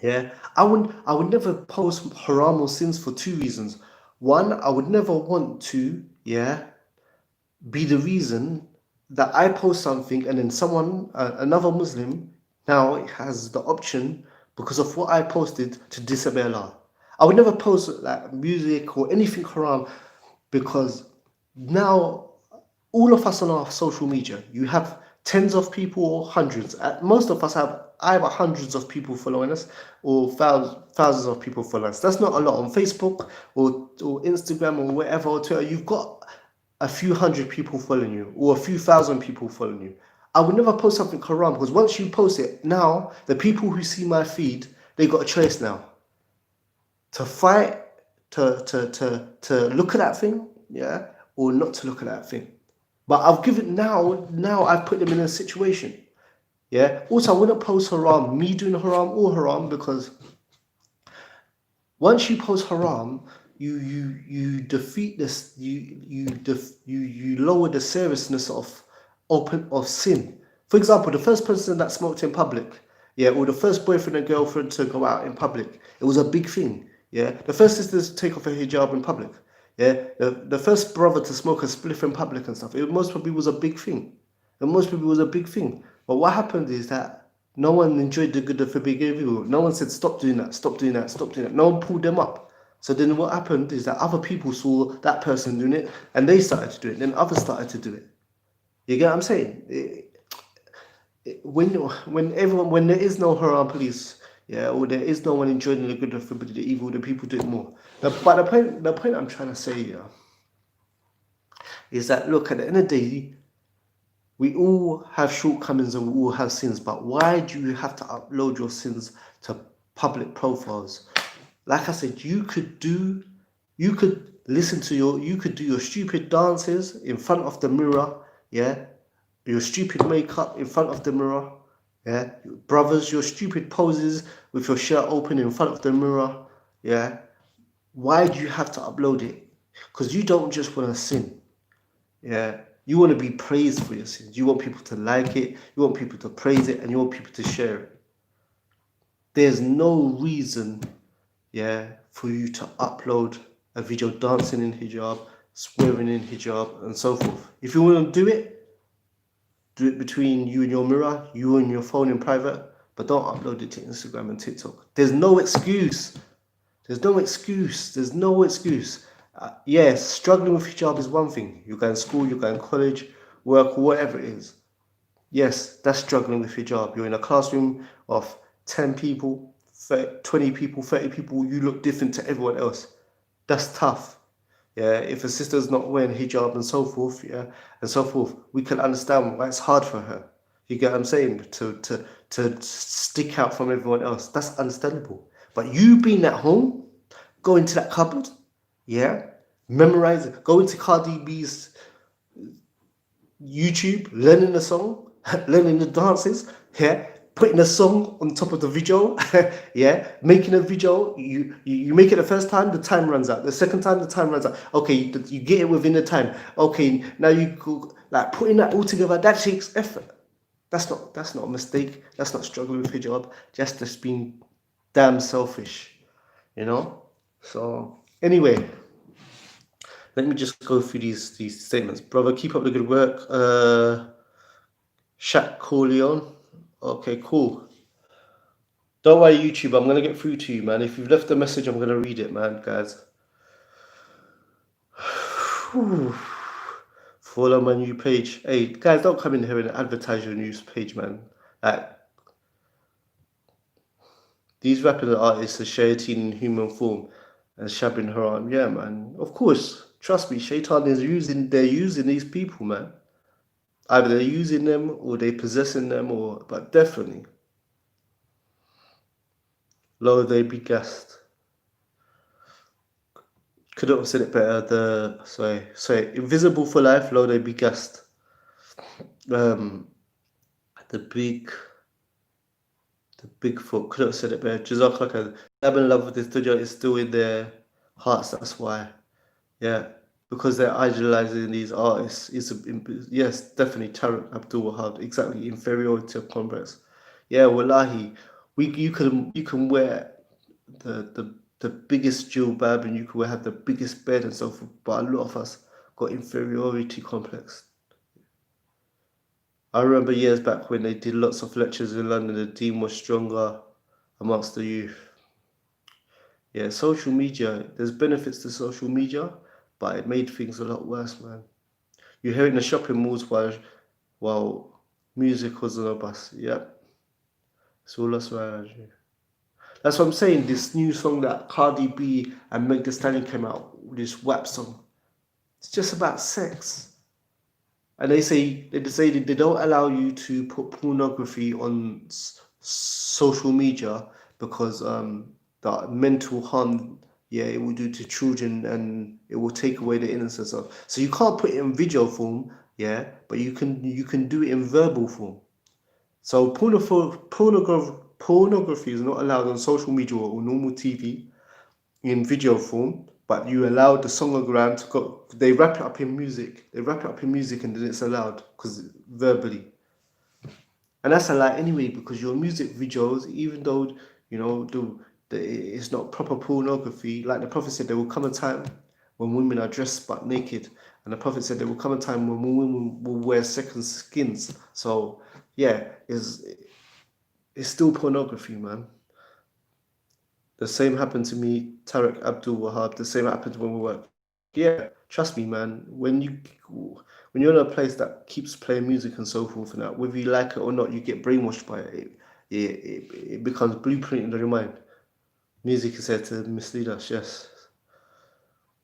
Yeah, I would never post haram or sins for two reasons. One, I would never want to, yeah, be the reason that I post something and then someone, another Muslim, now has the option because of what I posted to disobey Allah. I would never post like music or anything haram, because now all of us on our social media, you have tens of people or hundreds. Most of us have either hundreds of people following us or thousands of people following us. That's not a lot on Facebook or Instagram or wherever, or Twitter. You've got a few hundred people following you or a few thousand people following you. I would never post something haram, because once you post it, now the people who see my feed, they got a choice now to fight, to look at that thing, yeah, or not to look at that thing. But I've given now I've put them in a situation. Yeah. Also, I wouldn't post haram, me doing haram or haram, because once you post haram, you defeat this. You lower the seriousness of sin. For example, the first person that smoked in public, yeah, or the first boyfriend and girlfriend to go out in public, it was a big thing. Yeah, the first sister to take off her hijab in public. Yeah, the first brother to smoke a spliff in public and stuff. It most probably was a big thing. And most people was a big thing. But what happened is that no one enjoyed the good of the big evil. No one said stop doing that, stop doing that, stop doing that. No one pulled them up. So then what happened is that other people saw that person doing it and they started to do it. Then others started to do it. You get what I'm saying? When there is no haram police, yeah, or there is no one enjoying the good of the evil, the people do it more. But the point I'm trying to say here is that, look, at the end of the day, we all have shortcomings and we all have sins, but why do you have to upload your sins to public profiles? Like I said, you could do your stupid dances in front of the mirror, yeah, your stupid makeup in front of the mirror, yeah, brothers, your stupid poses with your shirt open in front of the mirror, yeah. Why do you have to upload it? Because you don't just want to sin, yeah. You want to be praised for your sins. You want people to like it. You want people to praise it, and you want people to share it. There's no reason, yeah, for you to upload a video dancing in hijab, swearing in hijab, and so forth. If you want to do it between you and your mirror, you and your phone in private, but don't upload it to Instagram and TikTok. There's no excuse. There's no excuse. There's no excuse. Yes, struggling with hijab is one thing. You go in school, you go in college, work, whatever it is. Yes, that's struggling with hijab. You're in a classroom of 10 people, 20 people, 30 people. You look different to everyone else. That's tough. Yeah, if a sister's not wearing hijab and so forth, yeah, and so forth, we can understand why it's hard for her. You get what I'm saying? To stick out from everyone else. That's understandable. But you being at home, go into that cupboard, yeah, memorize it, go into Cardi B's YouTube, learning the song, learning the dances, yeah, putting a song on top of the video, yeah, making a video, you make it the first time, the time runs out. The second time, the time runs out. Okay, you get it within the time. Okay, now you go, like, putting that all together, that takes effort. That's not a mistake. That's not struggling with hijab. Just being damn selfish, you know? So anyway, let me just go through these statements. Brother, keep up the good work. Shaq Corleone. Okay, cool. Don't worry, YouTube. I'm gonna get through to you, man. If you've left a message, I'm gonna read it, man, guys. Follow my new page. Hey, guys, don't come in here and advertise your news page, man. Like, these rapping artists are shayateen in human form and shabbing haram. Yeah, man. Of course. Trust me, Shaitan is using these people, man. Either they're using them or they're possessing them, but definitely. Lo, they be gassed. Could have said it better. Sorry. Invisible for life, lo, they be gassed. The Bigfoot, could have said it better. Jazakallah. I'm in love with this dunya, is still in their hearts, that's why. Yeah, because they're idolizing these artists. Yes, definitely Tariq Abdul Wahab, exactly, inferiority of converts. Yeah, wallahi, you can wear the biggest jilbab and you can have the biggest bed and so forth, but a lot of us got inferiority complex. I remember years back when they did lots of lectures in London, the dean was stronger amongst the youth. Yeah, social media, there's benefits to social media, but it made things a lot worse, man. You hear it in the shopping malls while music was on a bus. Yep, it's all us around you. That's what I'm saying. This new song that Cardi B and Meg Thee Stallion came out, this WAP song, it's just about sex. And they say they don't allow you to put pornography on social media because the mental harm, yeah, it will do to children and it will take away the innocence of. So you can't put it in video form, yeah, but you can do it in verbal form. So pornography is not allowed on social media or normal TV in video form, but you allow the songogram to go. They wrap it up in music. They wrap it up in music, and then it's allowed because verbally. And that's a lie anyway, because your music videos, even though it's not proper pornography, like the Prophet said, there will come a time when women are dressed but naked, and the Prophet said there will come a time when women will wear second skins. So yeah, it's still pornography, man. The same happened to me, Tarek Abdul Wahab. The same happened when we work. Yeah, trust me, man. When you're in a place that keeps playing music and so forth, and that, whether you like it or not, you get brainwashed by it. It becomes blueprint in your mind. Music is here to mislead us. Yes.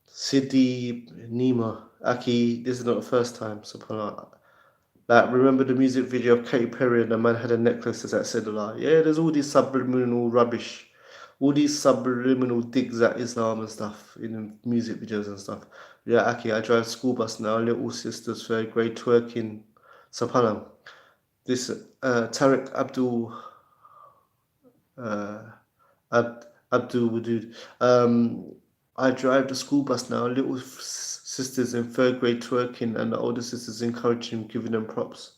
Sidi, Nima, Aki. This is not the first time. Subhanallah. Like, remember the music video of Katy Perry and the man had a necklace that said Allah. Yeah, there's all these subliminal rubbish, all these subliminal digs at Islam and stuff in music videos and stuff. Yeah, Aki, I drive school bus now, little sisters, third grade, twerking. Subhanallah. This Tarek Abdul Abdul Wadud. I drive the school bus now, little sisters in third grade twerking, and the older sisters encouraging him, giving them props.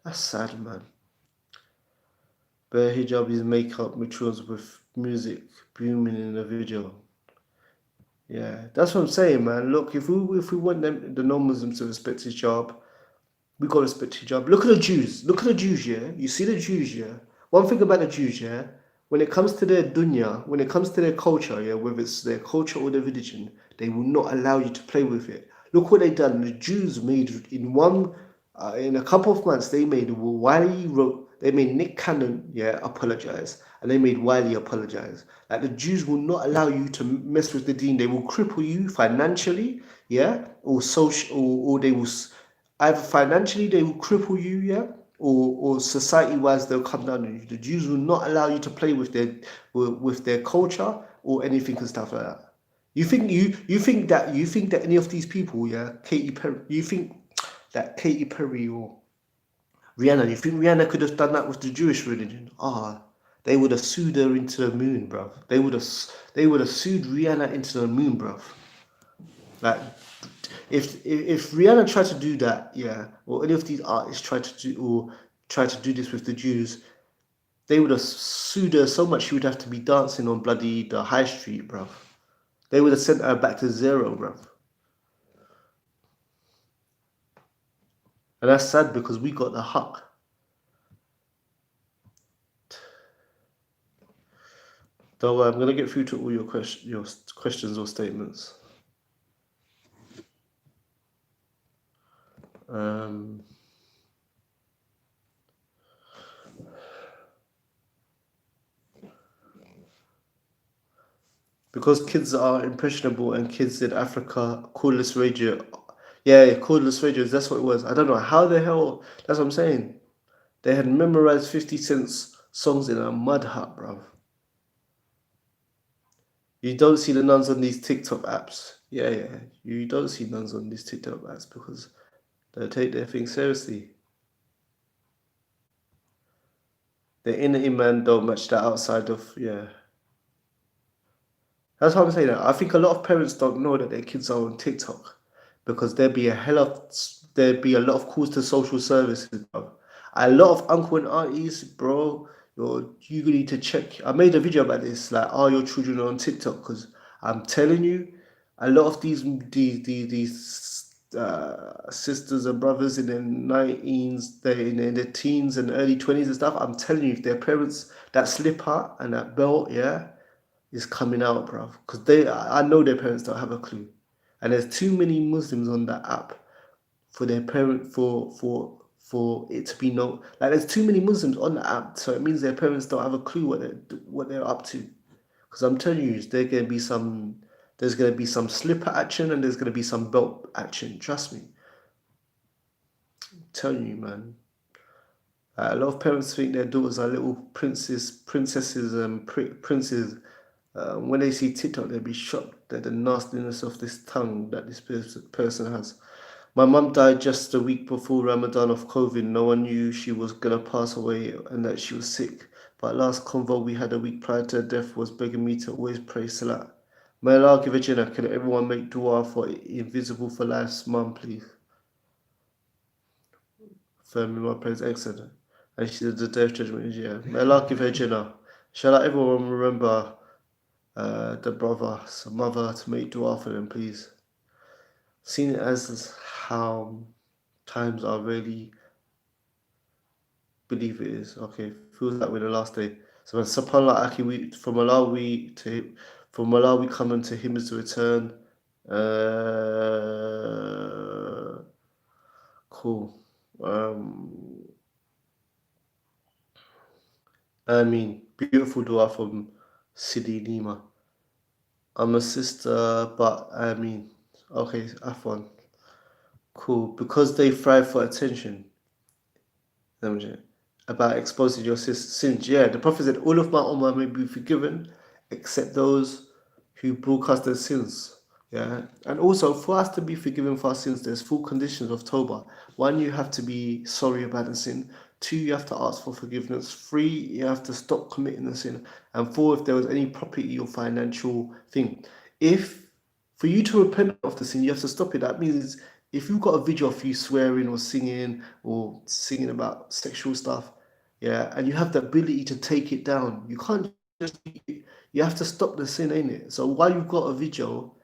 That's sad, man. Bare hijab is makeup matures with music booming in the video. Yeah, that's what I'm saying, man. Look, if we want the non-Muslims to respect hijab, we gotta respect hijab. Look at the Jews. Look at the Jews, yeah. You see the Jews, yeah. One thing about the Jews, yeah. When it comes to their dunya, when it comes to their culture, yeah, whether it's their culture or their religion, they will not allow you to play with it. Look what they done. The Jews made in a couple of months, they made Nick Cannon, yeah, apologize, and they made Wiley apologize. Like, the Jews will not allow you to mess with the deen. They will cripple you financially, yeah, or social, or they will either financially they will cripple you, yeah, or society-wise they'll come down on you. The Jews will not allow you to play with their culture or anything and stuff like that. You think that any of these people, yeah, Katy Perry, you think that Katy Perry or Rihanna, you think Rihanna could have done that with the Jewish religion? They would have sued her into the moon, bruv. They would have sued Rihanna into the moon, bruv. Like, if Rihanna tried to do that, yeah, or any of these artists tried to do this with the Jews, they would have sued her so much she would have to be dancing on the high street, bruv. They would have sent her back to zero, bruv. And that's sad because we got the haq. Don't worry, I'm gonna get through to all your questions or statements. Because kids are impressionable and kids in Africa, cordless radio. Yeah, cordless radios, that's what it was. I don't know how the hell, that's what I'm saying. They had memorized 50 Cent's songs in a mud hut, bruv. You don't see the nuns on these TikTok apps. Yeah. You don't see nuns on these TikTok apps because they take their thing seriously. The inner iman don't match the outside of, yeah. That's what I'm saying. I think a lot of parents don't know that their kids are on TikTok because there'd be a lot of calls to social services, bro. A lot of uncle and aunties, bro, you need to check. I made a video about this, like, are your children on TikTok? Because I'm telling you, a lot of these sisters and brothers in their 19s, in their teens and early 20s and stuff, I'm telling you, if their parents, that slipper and that belt, yeah, is coming out, bruv. Because I know their parents don't have a clue. And there's too many Muslims on that app for their parent for it to be known. Like there's too many Muslims on the app, so it means their parents don't have a clue what they're up to. Because I'm telling you, there's gonna be some slipper action and there's gonna be some belt action. Trust me. I'm telling you, man. A lot of parents think their daughters are little princesses, and princes. When they see TikTok, they'll be shocked at the nastiness of this tongue that this person has. My mum died just a week before Ramadan of COVID. No one knew she was gonna pass away and that she was sick. But last convo we had a week prior to her death was begging me to always pray Salat. May Allah give her Jannah. Can everyone make dua for Invisible for Life's mum, please? Firmly my prayers, excellent. And she said the day of judgment is yeah. May Allah give her Jannah. Shall everyone remember the brother's mother to make dua for them, please? Seeing it as how times are really believe it is. Okay, feels like we're the last day. So when subhanallah aki from Allah we come and to him is the return. Cool. I mean, beautiful dua from Sidi Lima. I'm a sister, but I mean, okay, Afwan. Cool. Because they thrive for attention. About exposing your sins. Yeah, the Prophet said, all of my ummah may be forgiven, except those who broadcast their sins. Yeah, and also for us to be forgiven for our sins, there's full conditions of Tawbah. One, you have to be sorry about the sin. Two, you have to ask for forgiveness. Three, you have to stop committing the sin. And four, if there was any property or financial thing. For you to repent of the sin, you have to stop it. That means if you've got a video of you swearing or singing about sexual stuff, yeah, and you have the ability to take it down, you can't just, you have to stop the sin, ain't it? So while you've got a video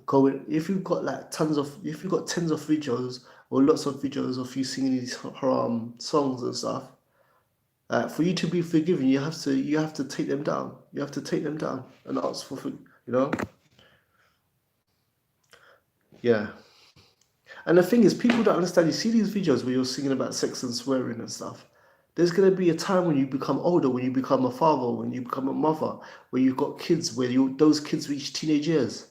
going, if you've got tens of videos or lots of videos of you singing these haram songs and stuff, for you to be forgiven, you have to take them down. You have to take them down and ask for, yeah. And the thing is, people don't understand. You see these videos where you're singing about sex and swearing and stuff. There's going to be a time when you become older, when you become a father, when you become a mother, where you've got kids, where those kids reach teenage years.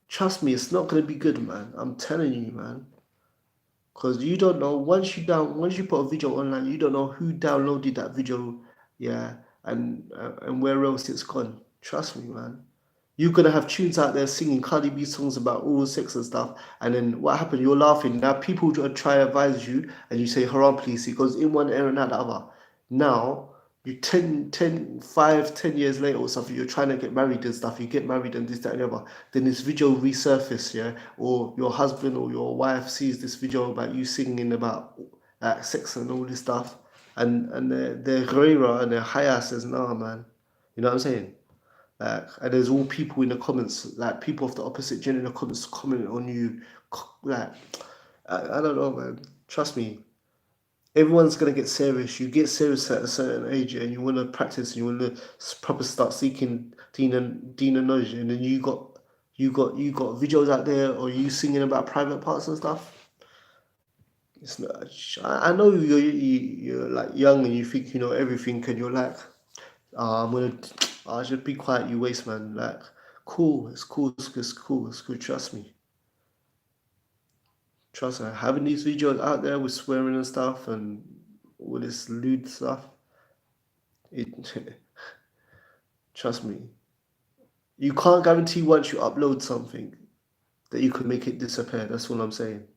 Trust me, it's not going to be good, man. I'm telling you, man. Because you don't know, once you put a video online, you don't know who downloaded that video, yeah, and where else it's gone. Trust me, man. You're gonna have tunes out there singing Cardi B songs about oral sex and stuff, and then what happened? You're laughing. Now people try to advise you, and you say haram, please. It goes in one ear and out the other. Now you 10 years later or something, you're trying to get married and stuff. You get married and this, that, and the other. Then this video resurfaces, yeah, or your husband or your wife sees this video about you singing about sex and all this stuff, and their ghaira and their haya says, nah, man. You know what I'm saying? And there's all people in the comments, people of the opposite gender in the comments commenting on you. I don't know, man. Trust me. Everyone's gonna get serious. You get serious at a certain age, and you want to practice, and you want to proper start seeking Dina knowledge, and then you got videos out there, or you singing about private parts and stuff. It's not. I know you're like young and you think you know everything, and you're like, I should be quiet, you waste, man. Cool, it's cool. Trust me. Trust me. Having these videos out there with swearing and stuff and all this lewd stuff, trust me. You can't guarantee once you upload something that you can make it disappear. That's what I'm saying.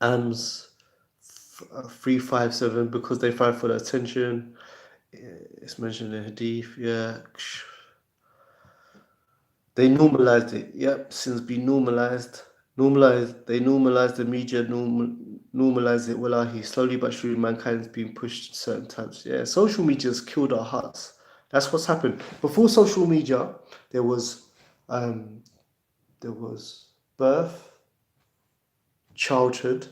AMS 357 because they fight for the attention. It's mentioned in Hadith, yeah. They normalized it. Yep, since been normalized. They normalized the media, normalized it. Wallahi, slowly but surely mankind's been pushed certain times. Yeah, social media's killed our hearts. That's what's happened. Before social media, there was birth, childhood,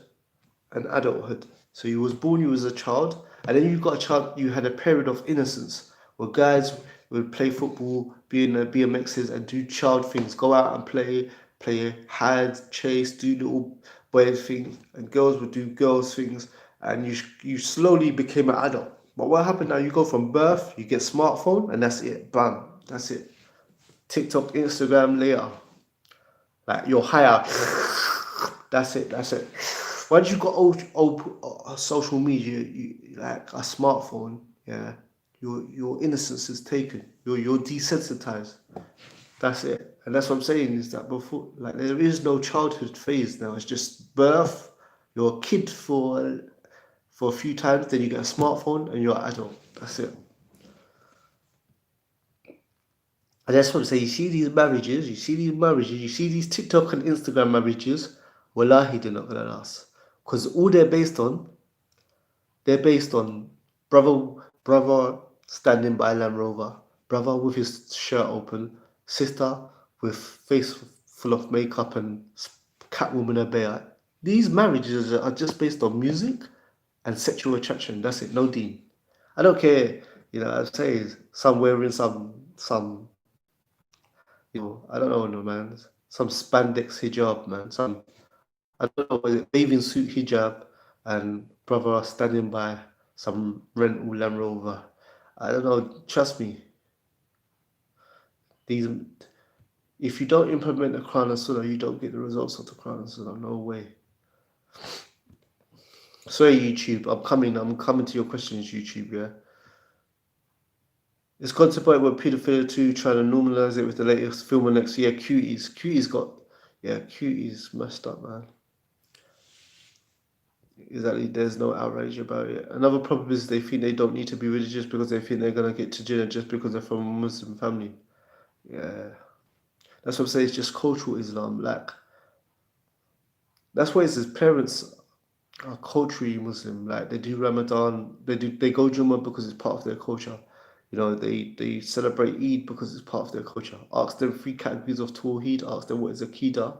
and adulthood. So you was born, you was a child, and then you got a child. You had a period of innocence where guys would play football, be in the BMXs, and do child things. Go out and play hide, chase, do little boy things, and girls would do girls things, and you slowly became an adult. But what happened now? You go from birth, you get smartphone, and that's it. Bam, that's it. TikTok, Instagram, later. Like you're higher. That's it. That's it. Once you got social media, like a smartphone, yeah, your innocence is taken. You're desensitized. That's it. And that's what I'm saying is that before, like, there is no childhood phase now. It's just birth. You're a kid for a few times, then you get a smartphone, and you're an adult. That's it. And that's what I'm saying. You see these marriages, you see these TikTok and Instagram marriages. Wallahi, they're not gonna last, because all they're based on brother standing by Land Rover, brother with his shirt open, sister with face full of makeup and Catwoman a bear. These marriages are just based on music and sexual attraction. That's it. No deen. I don't care. I'd say some wearing some I don't know, no man. Some spandex hijab, man. I don't know, was it bathing suit hijab, and brother standing by some rental Land Rover. I don't know. Trust me, these. If you don't implement the Quran and Sunnah, you don't get the results of the Quran and Sunnah. No way. Sorry, YouTube. I'm coming to your questions, YouTube. Yeah. It's got to the point where Pedophilia 2 trying to normalize it with the latest film on next year. Cutie's messed up, man. Exactly, there's no outrage about it. Another problem is they think they don't need to be religious because they think they're gonna get to Jannah just because they're from a Muslim family. Yeah, that's what I'm saying. It's just cultural Islam. Like, that's why it's his parents are culturally Muslim. Like, they do Ramadan, they go Jummah because it's part of their culture. They celebrate Eid because it's part of their culture. Ask them 3 categories of Tawheed, ask them what is Aqidah.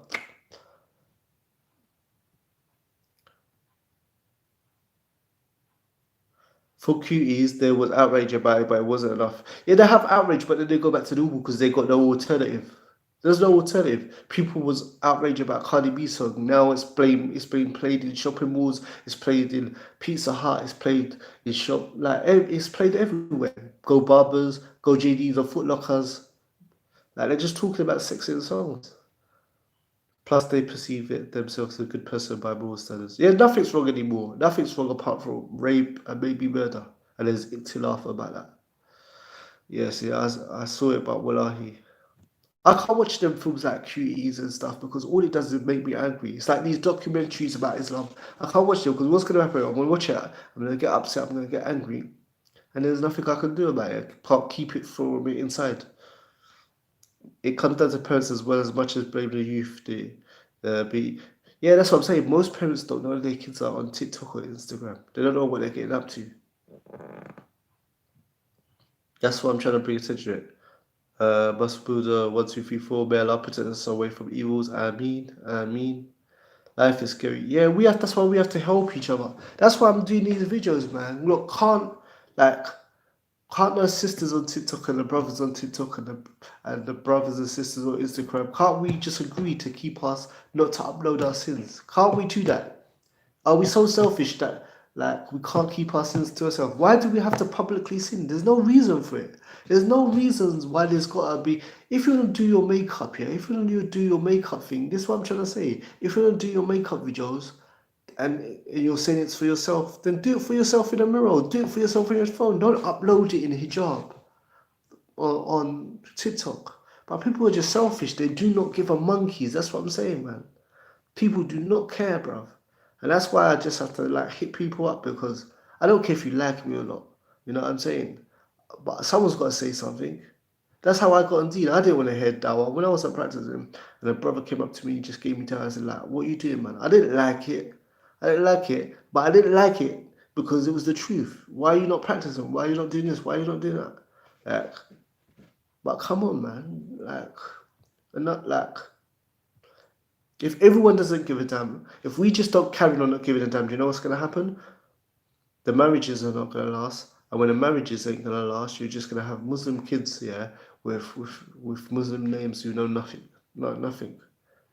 For cuties, there was outrage about it, but it wasn't enough. Yeah, they have outrage, but then they go back to normal because they got no alternative. There's no alternative. People was outraged about Cardi B song. Now it's being played in shopping malls. It's played in Pizza Hut. It's played in it's played everywhere. Go Barbers, go JDs or Foot Lockers. Like, they're just talking about sex in songs. Plus, they perceive it themselves as a good person by moral standards. Yeah, nothing's wrong anymore. Nothing's wrong apart from rape and maybe murder. And there's ikhtilaf about that. Yes, yeah, I saw it, but wallahi. I can't watch them films like Cuties and stuff because all it does is make me angry. It's like these documentaries about Islam. I can't watch them because what's going to happen? I'm going to watch it, I'm going to get upset, I'm going to get angry. And there's nothing I can do about it. I can't keep it from me inside. It comes down to parents as well as much as blame the youth. Yeah, that's what I'm saying. Most parents don't know their kids are on TikTok or Instagram. They don't know what they're getting up to. That's what I'm trying to bring attention to it. Must Buddha 1, 2, 3, 4. May Allah protect us away from evils. Ameen. Life is scary. Yeah, that's why we have to help each other. That's why I'm doing these videos, man. Look, can't the sisters on TikTok and the brothers on TikTok and the brothers and sisters on Instagram, can't we just agree to keep us not to upload our sins? Can't we do that? Are we so selfish that we can't keep our sins to ourselves? Why do we have to publicly sin? There's no reason for it. There's no reasons why there's gotta be. If you don't do your makeup, if you don't do your makeup thing, this is what I'm trying to say. If you don't do your makeup videos, and you're saying it's for yourself, then do it for yourself in a mirror. Do it for yourself on your phone. Don't upload it in hijab on TikTok. But people are just selfish. They do not give a monkeys. That's what I'm saying, man. People do not care, bruv. And that's why I just have to hit people up, because I don't care if you like me or not. You know what I'm saying? But someone's got to say something. That's how I got on Dean. I didn't want to hear dawah. When I was at practicing and a brother came up to me and just gave me time, I said, what are you doing, man? I didn't like it, but I didn't like it because it was the truth. Why are you not practicing? Why are you not doing this? Why are you not doing that? But come on, man. And not If everyone doesn't give a damn, if we just don't carry on not giving a damn, do you know what's going to happen? The marriages are not going to last. And when the marriages ain't going to last, you're just going to have Muslim kids, yeah, with Muslim names who know nothing. No, nothing.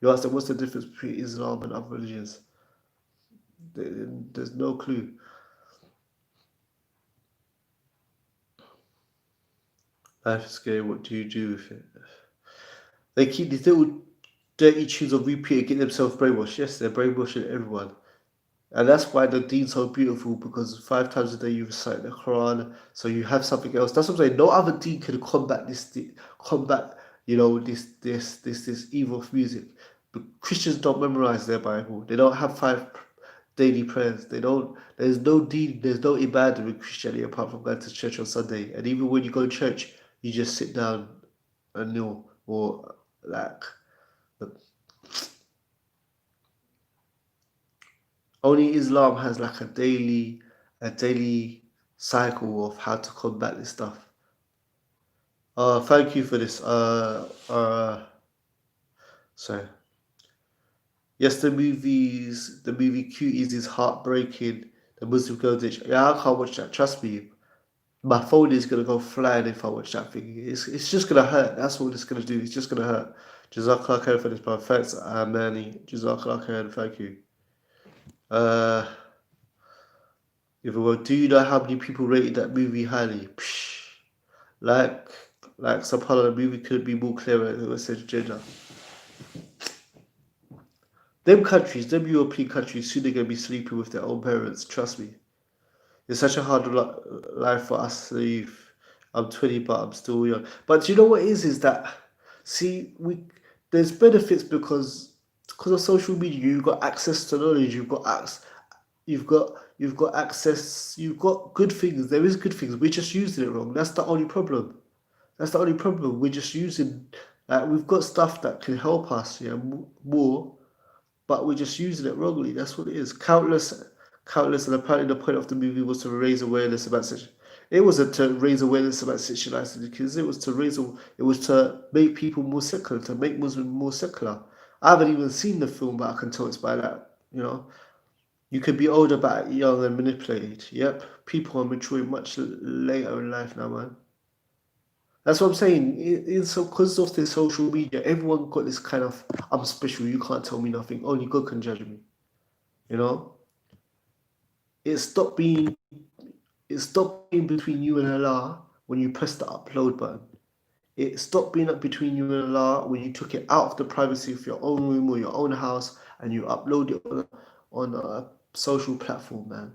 You ask them, what's the difference between Islam and other religions? There's no clue. Life is scary. What do you do with it? They keep these little dirty tunes on repeat and get themselves brainwashed. Yes, they're brainwashing everyone. And that's why the deen's so beautiful, because 5 times a day you recite the Quran, so you have something else. That's what I'm saying. No other deen can combat this, this evil of music. But Christians don't memorize their Bible. They don't have 5 daily prayers. They don't. There's no deen. There's no ibadah in Christianity apart from going to church on Sunday. And even when you go to church, you just sit down and kneel, or like. Only Islam has like a daily cycle of how to combat this stuff. Thank you for this. Sorry. Yes, the movie Cuties is heartbreaking. The Muslim girl ditch. Yeah, I can't watch that. Trust me. My phone is gonna go flying if I watch that thing. It's just gonna hurt. That's all it's gonna do. It's just gonna hurt. Jazakallah khair for this, bro. Thanks, Manny. Jazakallah khair. Thank you. If we go, do you know how many people rated that movie highly? Psh, like subhanAllah, the movie couldn't be more clearer. It was such gender. Them countries, them European countries, soon they're gonna be sleeping with their own parents. Trust me. It's such a hard life for us, the youth. I'm 20, but I'm still young. But do you know what it is that, see, there's benefits because of social media. You've got access to knowledge. You've got access. You've got good things. There is good things. We're just using it wrong. That's the only problem. We're just using. We've got stuff that can help us, yeah, more, but we're just using it wrongly. That's what it is. Countless, and apparently the point of the movie was to raise awareness about such. It wasn't to raise awareness about sexualizing kids. It was to make people more secular, to make Muslims more secular. I haven't even seen the film, but I can tell it's by that. You know, you could be older but young and manipulated. Yep, people are maturing much later in life now, man. That's what I'm saying. Because of this social media, everyone got this kind of, I'm special, you can't tell me nothing, only God can judge me. You know? It stopped being between you and Allah when you press the upload button. It stopped being up between you and Allah when you took it out of the privacy of your own room or your own house and you upload it on a social platform, man.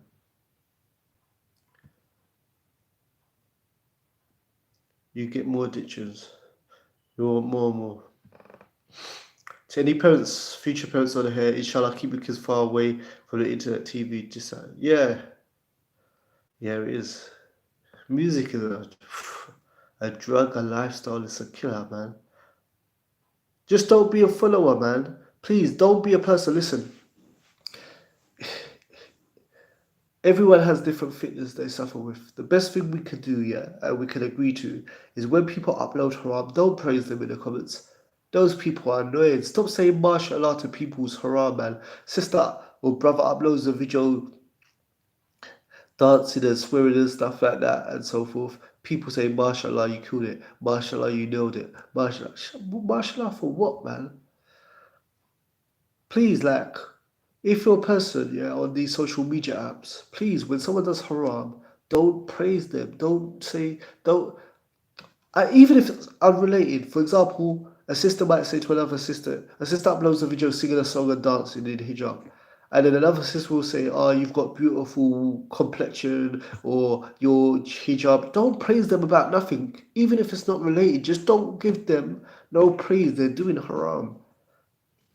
You get more addictions. You want more and more. To any parents, future parents on here, inshallah, keep your kids far away from the internet, TV. Just yeah, it is. Music is a drug, a lifestyle. It's a killer, man. Just don't be a follower, man. Please, don't be a person. Listen. Everyone has different fitness they suffer with. The best thing we can do, and we can agree to, is when people upload haram, don't praise them in the comments. Those people are annoying. Stop saying mashallah to people's haram, man. Sister or brother uploads a video dancing and swearing and stuff like that and so forth. People say mashallah, you killed it. Mashallah, you nailed it. Mashallah for what, man? Please, if you're a person, on these social media apps, please, when someone does haram, don't praise them. Even if it's unrelated. For example, a sister might say to another sister, uploads a video singing a song and dancing in hijab. And then another sister will say, you've got beautiful complexion or your hijab. Don't praise them about nothing. Even if it's not related, just don't give them no praise. They're doing haram.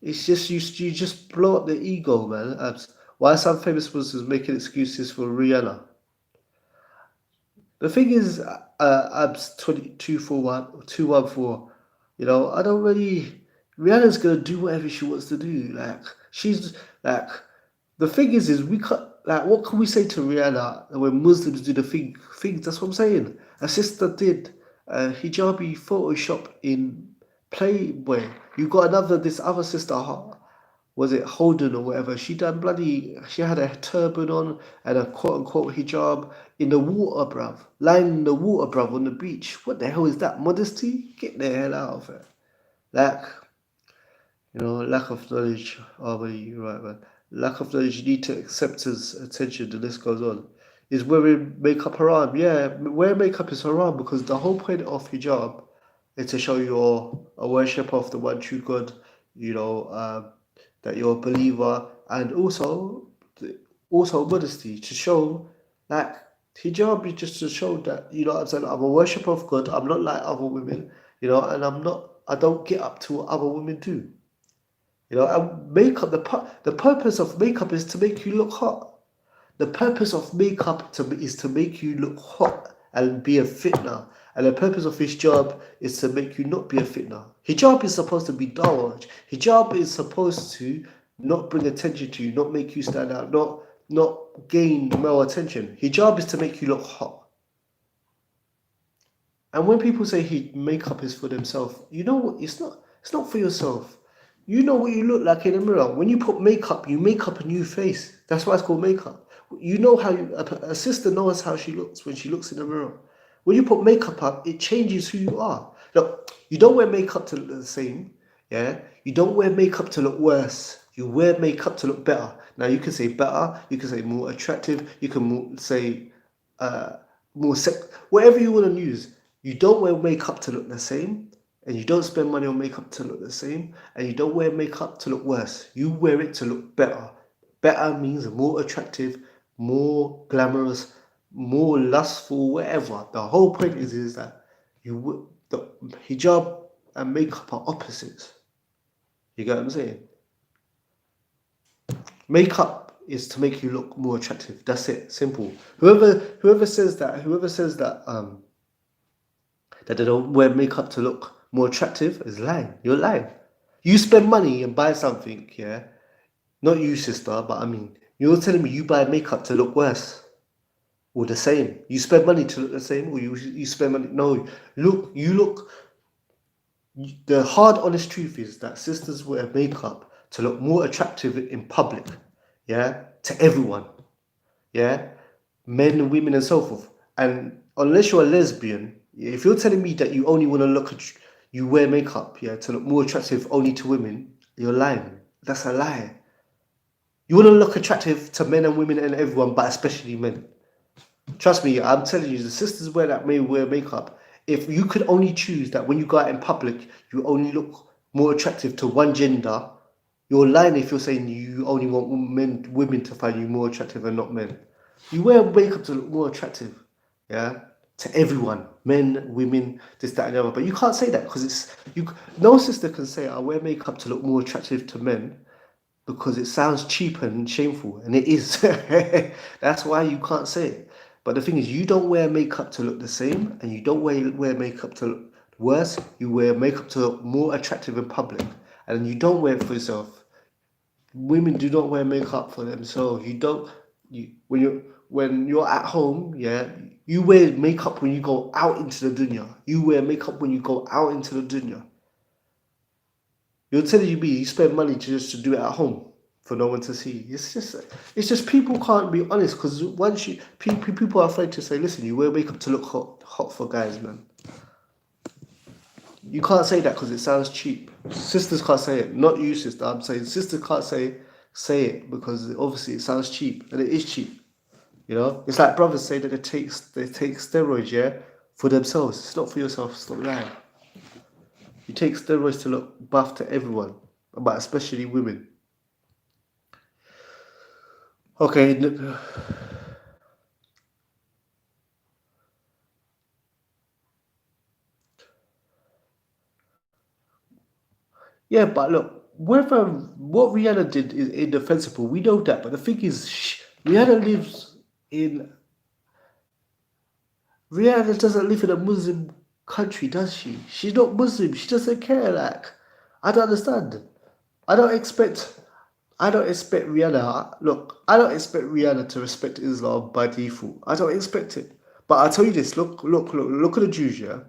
It's just you just blow up the ego, man. Abs. Why some famous Muslims making excuses for Rihanna? The thing is, Abs 214. I don't really. Rihanna's gonna do whatever she wants to do. She's the thing is we can't. What can we say to Rihanna when Muslims do the things? That's what I'm saying. A sister did a hijabi Photoshop in Playboy. You got this other sister was it Holden or whatever? She had a turban on and a quote unquote hijab in the water, bruv. Lying in the water, bruv, on the beach. What the hell is that? Modesty? Get the hell out of it. Lack of knowledge. Oh, but you're right, man. Lack of knowledge, you need to accept his attention, the list goes on. Is wearing makeup haram? Yeah, wearing makeup is haram because the whole point of hijab is to show you're a worshipper of the one true God, that you're a believer, and also modesty, to show, like, hijab is just to show that, I'm saying, I'm a worshipper of God, I'm not like other women, and I don't get up to what other women do. And makeup, the purpose of makeup is to make you look hot. The purpose of makeup is to make you look hot and be a fitna. And the purpose of hijab is to make you not be a fitna. Hijab is supposed to be dawaj. Hijab is supposed to not bring attention to you, not make you stand out, not gain male attention. Hijab is to make you look hot. And when people say makeup is for themselves, you know what? It's not for yourself. You know what you look like in the mirror. When you put makeup, you make up a new face. That's why it's called makeup. You know how a sister knows how she looks when she looks in the mirror. When you put makeup up, it changes who you are. Look, you don't wear makeup to look the same. Yeah, you don't wear makeup to look worse. You wear makeup to look better. Now you can say better. You can say more attractive. You can say whatever you want to use. You don't wear makeup to look the same, and you don't spend money on makeup to look the same, and you don't wear makeup to look worse. You wear it to look better. Better means more attractive, more glamorous, more lustful, whatever. The whole point is that the hijab and makeup are opposites. You get what I'm saying? Makeup is to make you look more attractive. That's it. Simple. Whoever says that that they don't wear makeup to look more attractive is lying. You're lying. You spend money and buy something, yeah? Not you, sister, but I mean, you're telling me you buy makeup to look worse or the same. You spend money to look the same, or you spend money. No, the hard, honest truth is that sisters wear makeup to look more attractive in public, yeah, to everyone, yeah, men and women and so forth. And unless you're a lesbian, if you're telling me that you only want to you wear makeup, yeah, to look more attractive only to women, you're lying. That's a lie. You want to look attractive to men and women and everyone, but especially men. Trust me, I'm telling you, the sisters may wear makeup. If you could only choose that when you go out in public, you only look more attractive to one gender, you're lying if you're saying you only want women to find you more attractive and not men. You wear makeup to look more attractive, yeah, to everyone, men, women, this, that, and the other. But you can't say that because no sister can say I wear makeup to look more attractive to men, because it sounds cheap and shameful, and it is. That's why you can't say it. But the thing is, you don't wear makeup to look the same, and you don't wear makeup to look worse. You wear makeup to look more attractive in public, and you don't wear it for yourself. Women do not wear makeup for themselves. When you're at home, yeah, you wear makeup when you go out into the dunya. You wear makeup when you go out into the dunya. You're telling me you spend money just to do it at home for no one to see. It's just people can't be honest, because once people are afraid to say, listen, you wear makeup to look hot for guys, man. You can't say that because it sounds cheap. Sisters can't say it. Not you, sister. I'm saying sisters can't say it because obviously it sounds cheap, and it is cheap. It's like brothers say that they take steroids, yeah, for themselves. It's not for yourself. Stop lying. You take steroids to look buff to everyone, but especially women. Okay. Yeah, but look, what Rihanna did is indefensible. We know that, but the thing is, Rihanna doesn't live in a Muslim country, does she? She's not Muslim. She doesn't care. Like, I don't understand. I don't expect Rihanna. Look, I don't expect Rihanna to respect Islam by default. I don't expect it. But I'll tell you this. Look at the Jews. Yeah,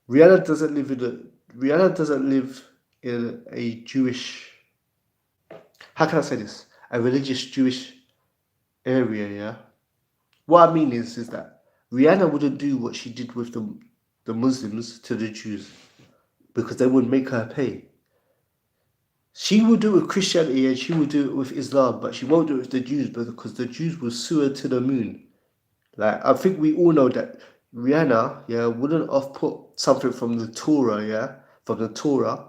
Rihanna doesn't live in a Jewish how can I say this? A religious Jewish area, yeah. What I mean is that Rihanna wouldn't do what she did with the Muslims to the Jews because they would make her pay. She will do it with Christianity and she will do it with Islam, but she won't do it with the Jews because the Jews will sue her to the moon. Like, I think we all know that Rihanna, yeah, wouldn't have put something from the Torah, yeah, from the Torah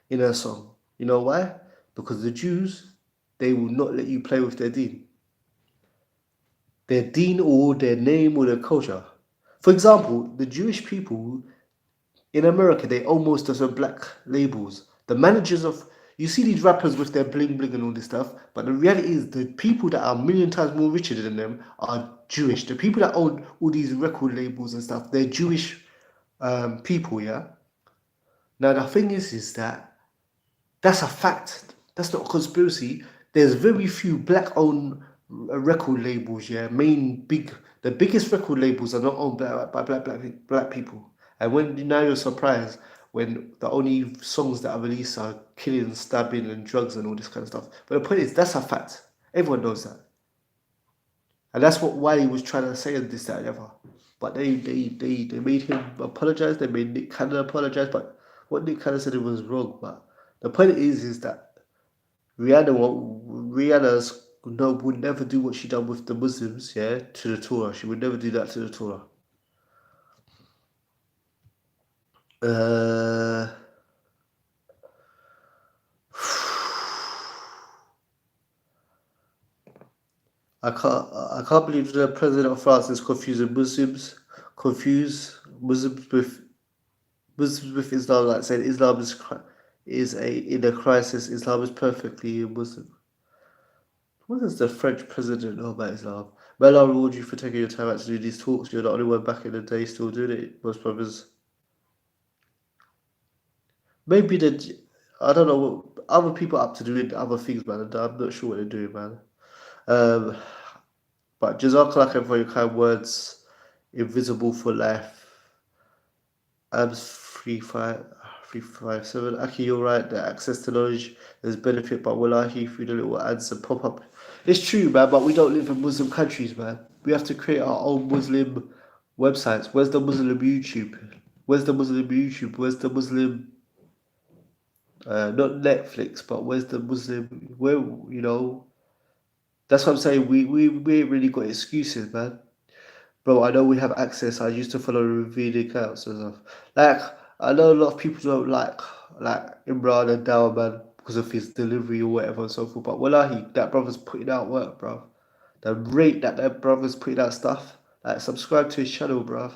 in her song. You know why? Because the Jews, they will not let you play with their deen or their name or their culture. For example, the Jewish people in America, they almost as black labels. The managers of, you see these rappers with their bling bling and all this stuff, but the reality is the people that are a million times more richer than them are Jewish. The people that own all these record labels and stuff, they're Jewish people, yeah? Now the thing is that that's a fact. That's not a conspiracy. There's very few black-owned record labels. Yeah, the biggest record labels are not owned by black people. And when now you're surprised when the only songs that are released are killing, stabbing, and drugs and all this kind of stuff. But the point is, that's a fact. Everyone knows that, and that's what Wiley was trying to say in this, that, and the other. But they made him apologize. They made Nick Cannon apologize. But what Nick Cannon said it was wrong. But the point is that Rihanna's no would never do what she done with the Muslims, yeah, to the Torah. She would never do that to the Torah. I can't believe the president of France is confusing Muslims with Islam, like saying Islam is in a crisis. Islam is perfectly Muslim. What does the French president know about Islam? Well, I reward you for taking your time out to do these talks. You're the only one back in the day still doing it. Most brothers. Maybe I don't know, other people are up to doing other things, man. I'm not sure what they're doing, man. But Jazakallah for your kind words. Invisible for life. Abs 357. Aki, you're right. The access to knowledge, there's benefit, but wallahi, through the little ads and pop up. It's true, man, but we don't live in Muslim countries, man. We have to create our own Muslim websites. Where's the Muslim YouTube? Where's the Muslim YouTube? Where's the Muslim, not Netflix, but where's the Muslim, where, you know? That's what I'm saying. We ain't really got excuses, man. Bro, I know we have access. I used to follow revealing accounts and stuff. Like, I know a lot of people don't like Imran and Dower, man, because of his delivery or whatever and so forth. But wallahi, that brother's putting out work, bro. The rate that brother's putting out stuff. Like, subscribe to his channel, bro.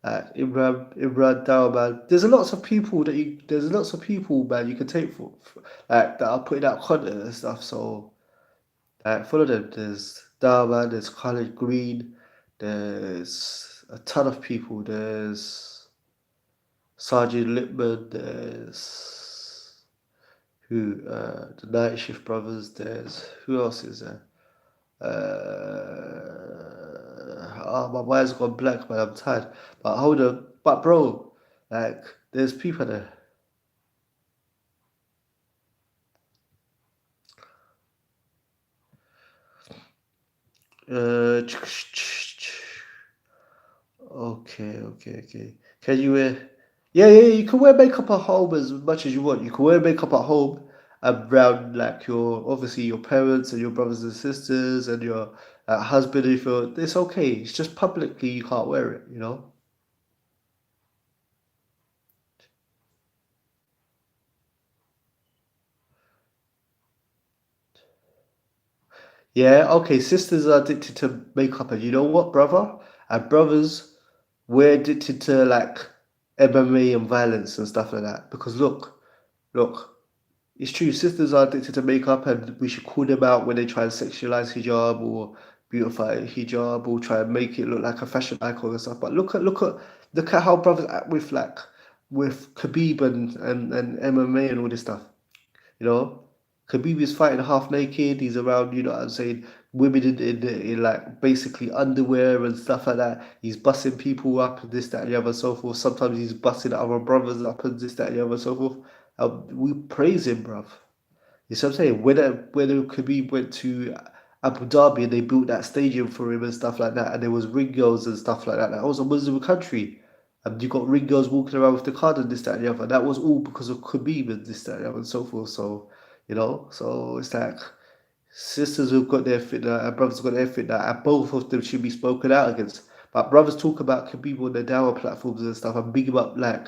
Like, Imran Dower, man. There's lots of people, man, you can take for like, that are putting out content and stuff. So, like, follow them. There's Dower, man. There's Khalid Green. There's a ton of people. There's Sergeant Lippman. There's the Night Shift Brothers. There's who else is there? My mind's gone blank, man. I'm tired. But hold on. But bro, like, there's people there. Okay. Can you wear? Yeah. You can wear makeup at home as much as you want. You can wear makeup at home around, like, obviously your parents and your brothers and sisters and your husband. It's okay. It's just publicly you can't wear it. You know. Yeah. Okay. Sisters are addicted to makeup, and you know what, brother? And brothers, we're addicted to, like, MMA and violence and stuff like that. Because look, it's true. Sisters are addicted to makeup, and we should call them out when they try and sexualize hijab or beautify hijab or try and make it look like a fashion icon and stuff. But look at how brothers act with Khabib and MMA and all this stuff. You know, Khabib is fighting half naked. He's around, you know what I'm saying, women in like basically underwear and stuff like that. He's busting people up and this, that, and the other, so forth. Sometimes he's busting other brothers up and this, that, and the other, so forth. We praise him, bruv. You see what I'm saying? When Khabib went to Abu Dhabi and they built that stadium for him and stuff like that, and there was ring girls and stuff like that. That was a Muslim country. And you got ring girls walking around with the card and this, that, and the other. That was all because of Khabib and this, that, and the other, and so forth. So, so it's like sisters who've got their fitna and brothers got their fitna, and both of them should be spoken out against. But brothers talk about Khabib on their dawah platforms and stuff and big him up like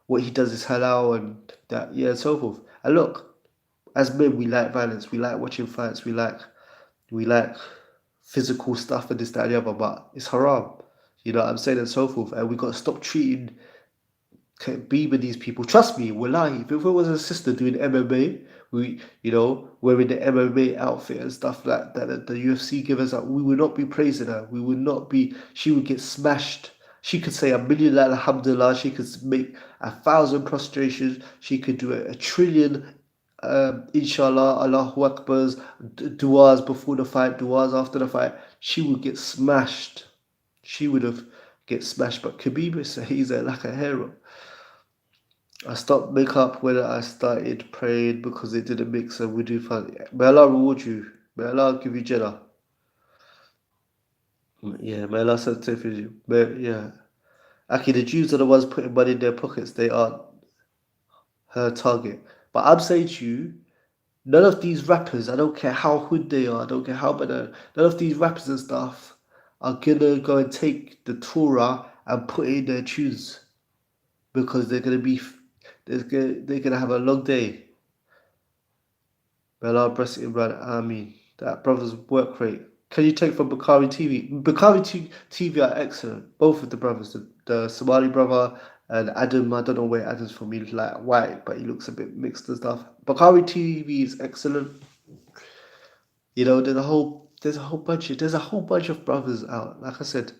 what he does is halal and that, yeah, and so forth. And look, as men, we like violence. We like watching fights. We like physical stuff and this, that, and the other. But it's haram. You know what I'm saying, and so forth. And we got to stop treating Bieber these people. Trust me, wallahi, if it was a sister doing MMA, wearing the MMA outfit and stuff like that, the UFC give us up, we would not be praising her. We would not be. She would get smashed. She could say a million alhamdulillah. She could make 1,000 prostrations. She could do a trillion inshallah, Allahu Akbars, du'as before the fight, du'as after the fight. She would get smashed. She would have get smashed. But Khabib is he's like a hero. I stopped makeup when I started praying because it didn't mix and we do fun. May Allah reward you. May Allah give you Jannah. Yeah, may Allah sanctify you. Yeah. Actually, the Jews are the ones putting money in their pockets. They aren't her target. But I'm saying to you, none of these rappers, I don't care how hood they are, I don't care how bad, none of these rappers and stuff are gonna go and take the Torah and put it in their tunes because they're gonna have a long day. May Allah bless Imran. Ameen. That brother's work rate. Can you take from Bukhari TV? Bukhari TV are excellent. Both of the brothers, the Somali brother and Adam. I don't know where Adam's from. He's like white, but he looks a bit mixed and stuff. Bukhari TV is excellent. You know, there's a whole bunch of brothers out. Like I said,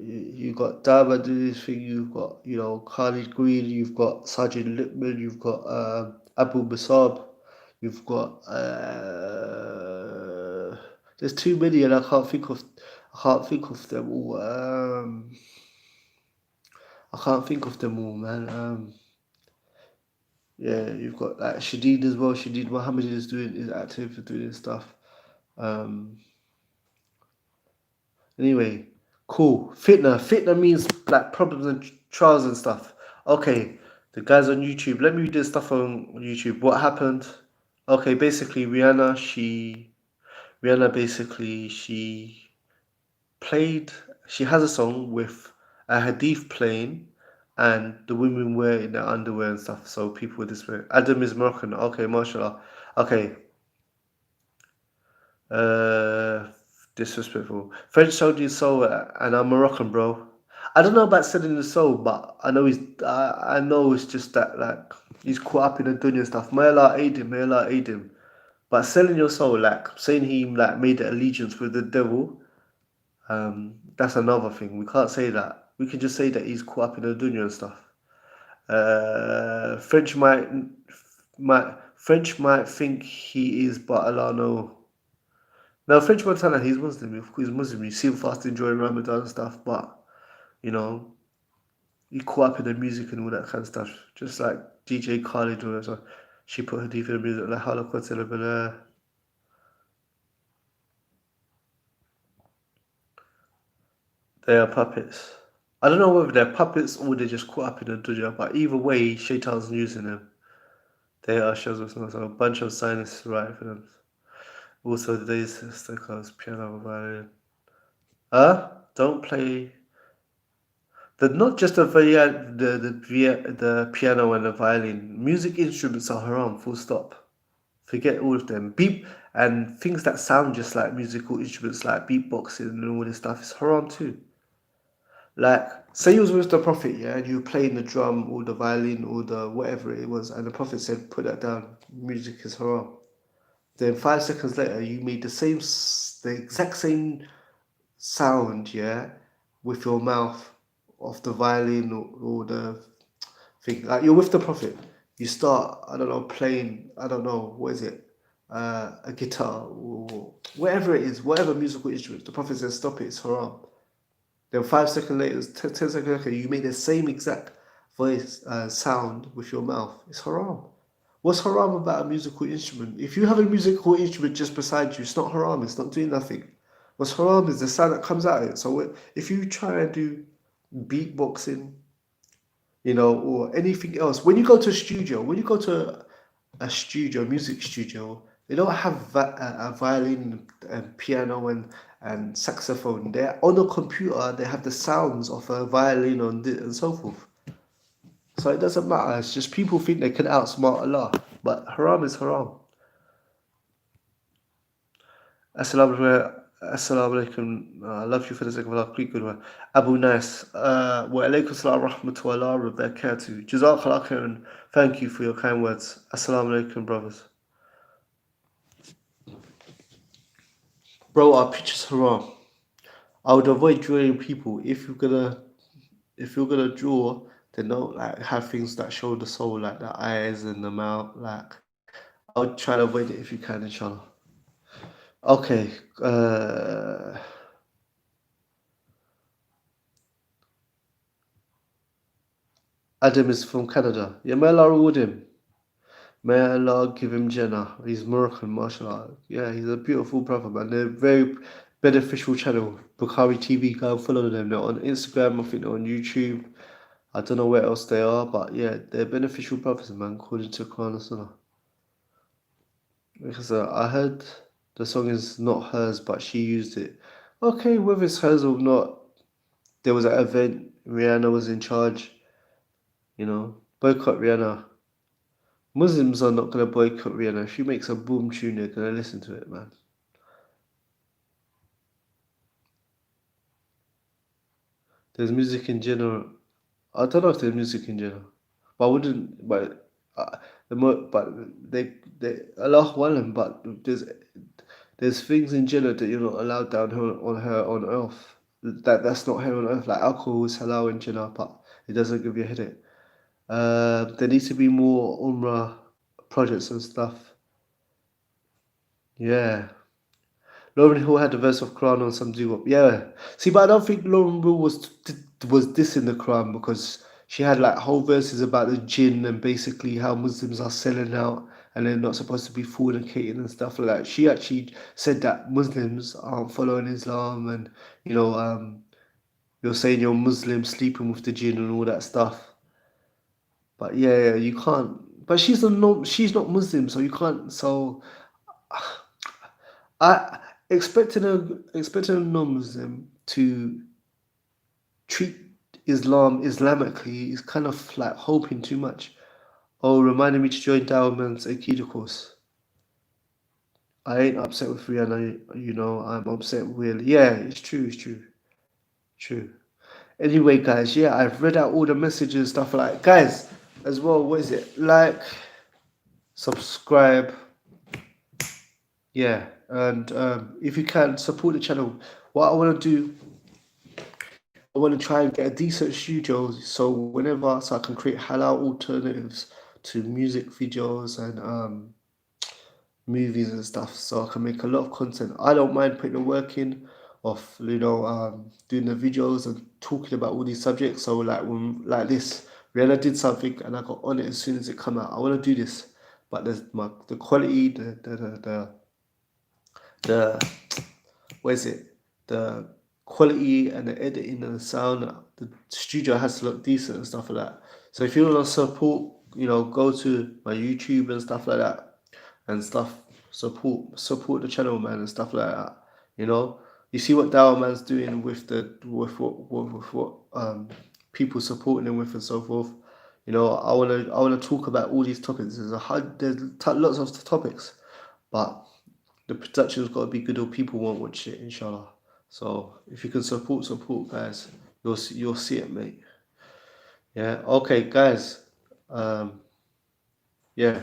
you got Dama doing this thing. You've got Khalid Green. You've got Sergeant Lippman. You've got Abu Musab. You've got there's too many, and I can't think of them all. I can't think of them all, man. Yeah, you've got like Shadid as well. Shadid Mohammed is active for doing this stuff. Anyway, cool. Fitna means like problems and trials and stuff. Okay, the guys on YouTube. Let me read this stuff on YouTube. What happened? Okay, basically Rihanna basically she has a song with a hadith playing and the women were in their underwear and stuff, so people were disappearing. Adam is Moroccan. Okay, mashallah. Okay. Disrespectful. French sold his soul and I'm Moroccan, bro. I don't know about selling the soul, but I know it's just that like he's caught up in the dunya stuff. May Allah aid him. But selling your soul, like saying he like made an allegiance with the devil, that's another thing. We can't say that. We can just say that he's caught up in the dunya and stuff. French might think he is, but Allah no. Now French Montana, he's Muslim. Of course, he's Muslim. You see him fasting during Ramadan and stuff, but he caught up in the music and all that kind of stuff. Just like DJ Khalid or so. She put her deep in the music like Holocaust. They are puppets. I don't know whether they're puppets or they're just caught up in the dunya, but either way, Shaitan's using them. They are shows with a bunch of scientists writing for them. Also, today's stickers, piano, violin. Don't play. Not just the piano and the violin. Music instruments are haram. Full stop. Forget all of them. Beep and things that sound just like musical instruments, like beatboxing and all this stuff, is haram too. Like, say you was with the Prophet, yeah, and you were playing the drum or the violin or the whatever it was, and the Prophet said, "Put that down. Music is haram." Then 5 seconds later, you made the exact same sound, yeah, with your mouth of the violin or the thing. Like you're with the Prophet, you start, I don't know, playing, I don't know, what is it, a guitar or whatever it is, whatever musical instrument. The Prophet says, "Stop it, it's haram." Then 5 seconds later, 10 seconds later, you make the same exact voice sound with your mouth. It's haram. What's haram about a musical instrument? If you have a musical instrument just beside you, it's not haram. It's not doing nothing. What's haram is the sound that comes out of it. So if you try and do beatboxing, or anything else, when you go to a studio, music studio, they don't have a violin and piano and saxophone. They're on a computer. They have the sounds of a violin and so forth. So it doesn't matter. It's just people think they can outsmart Allah, but haram is haram. Assalamu alaikum. I love you for the sake of Allah. Good one. Abu Nas. Wa alaikum salam wa rahmatullahi wa barakatuh. Jazakallah khairan. Thank you for your kind words. Assalamu alaikum, brothers. Bro, our picture's haram. I would avoid drawing people. If you're gonna draw, then don't like have things that show the soul, like the eyes and the mouth. Like, I would try to avoid it if you can, inshallah. Okay. Adam is from Canada. Yeah, may Allah reward him. May Allah give him Jannah. He's Moroccan, mashallah. Yeah, he's a beautiful brother, man. They're a very beneficial channel. Bukhari TV, go and follow them. They're on Instagram, I think they're on YouTube. I don't know where else they are, but yeah, they're beneficial brothers, man, according to Quran and Sunnah. Because I heard the song is not hers, but she used it. Okay, whether it's hers or not, there was an event, Rihanna was in charge, boycott Rihanna. Muslims are not going to boycott Rihanna. If she makes a boom tune, they're going to listen to it, man. There's music in general. I don't know if there's music in general, but I wouldn't. But Allah Alam, but there's things in general that you're not allowed down on earth. That's not here on earth. Like alcohol is halal in Jannah, but it doesn't give you a headache. There needs to be more Umrah projects and stuff. Yeah. Lauren Hill had the verse of Quran on some doo-wop. Yeah. See, but I don't think Lauren Hill was dissing the Quran, because she had like whole verses about the jinn and basically how Muslims are selling out and they're not supposed to be fornicating and stuff like that. She actually said that Muslims aren't following Islam, and you're saying you're Muslim sleeping with the jinn and all that stuff. But yeah, you can't. But she's not Muslim, so you can't. So I expecting a non-Muslim to treat Islam Islamically is kind of like hoping too much. Oh, reminding me to join Dawahman's Akida course. I ain't upset with Rihanna, I'm upset with... Yeah, it's true. True. Anyway, guys, yeah, I've read out all the messages and stuff like that. Guys, as well, what is it? Like, subscribe. Yeah, and if you can, support the channel. What I want to do, I want to try and get a decent studio so I can create halal alternatives to music videos and movies and stuff, so I can make a lot of content. I don't mind putting the work in of doing the videos and talking about all these subjects. So like this, Rihanna did something and I got on it as soon as it come out. I want to do this, but the quality, the quality and the editing and the sound, the studio has to look decent and stuff like that. So if you want to support, go to my YouTube and stuff like that and stuff. Support the channel, man, and stuff like that. You see what Dawahman's doing with what people supporting him with and so forth. I wanna talk about all these topics. There's lots of topics, but the production's got to be good or people won't watch it, inshallah. So if you can support, guys, you'll see it, mate. Yeah. Okay, guys. Yeah.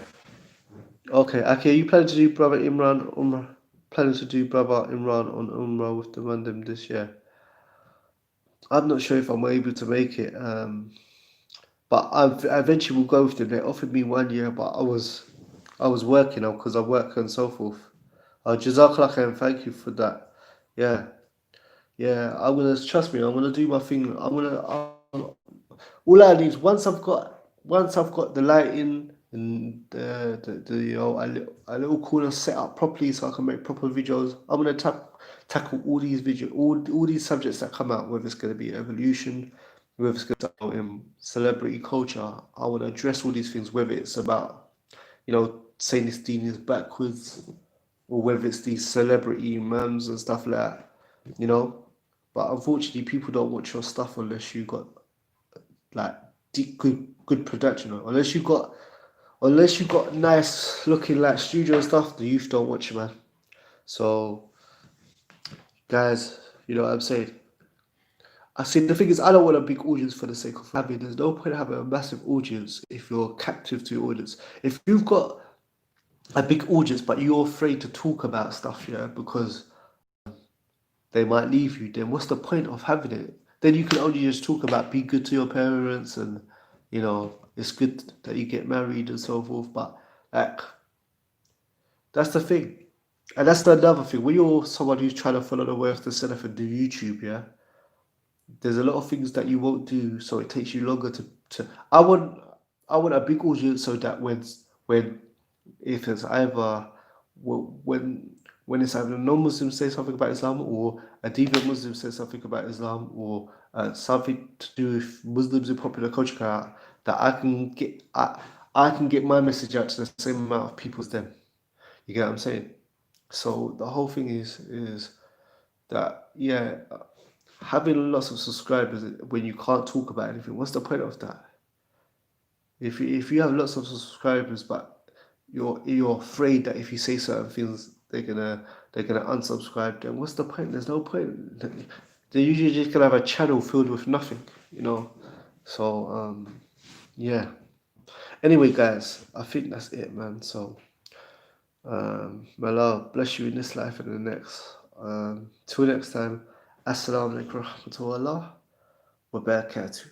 Okay. You planning to do Brother Imran Umrah? Planning to do Brother Imran on Umrah with the Mandem this year? I'm not sure if I'm able to make it. But I eventually will go with them. They offered me 1 year, but I was working because I work and so forth. Jazakallah khair, and thank you for that. Yeah. Trust me, I'm gonna do my thing. All I need is once I've got the lighting, in a little corner set up properly so I can make proper videos. I'm gonna tackle all these all these subjects that come out, whether it's gonna be evolution, whether it's gonna be in celebrity culture. I want to address all these things, whether it's about, saying this deen is backwards, or whether it's these celebrity memes and stuff like that. But unfortunately, people don't watch your stuff unless you got like good production, unless you got nice looking like studio stuff. The youth don't watch it, man. So, guys, you know what I'm saying. I see, the thing is, I don't want a big audience for the sake of having. There's no point having a massive audience if you're captive to your audience. If you've got a big audience but you're afraid to talk about stuff, because they might leave you, then what's the point of having it? Then you can only just talk about be good to your parents and, it's good that you get married and so forth. But that's the thing. And that's the another thing. When you're someone who's trying to follow the way of the Salaf and do YouTube, there's a lot of things that you won't do, so it takes you longer to. I want a big audience so that when if it's either when it's either a non-Muslim say something about Islam, or a deviant Muslim says something about Islam, or something to do with Muslims in popular culture, that I can get my message out to the same amount of people as them. You get what I'm saying? So the whole thing is that having lots of subscribers when you can't talk about anything, what's the point of that? If you have lots of subscribers but you're afraid that if you say certain things they're gonna unsubscribe, then what's the point? There's no point. They're usually just gonna have a channel filled with nothing, So Anyway, guys, I think that's it, man. So may Allah bless you in this life and the next. Till next time, Assalamu alaikum wa rahmatullahi wa barakatuh.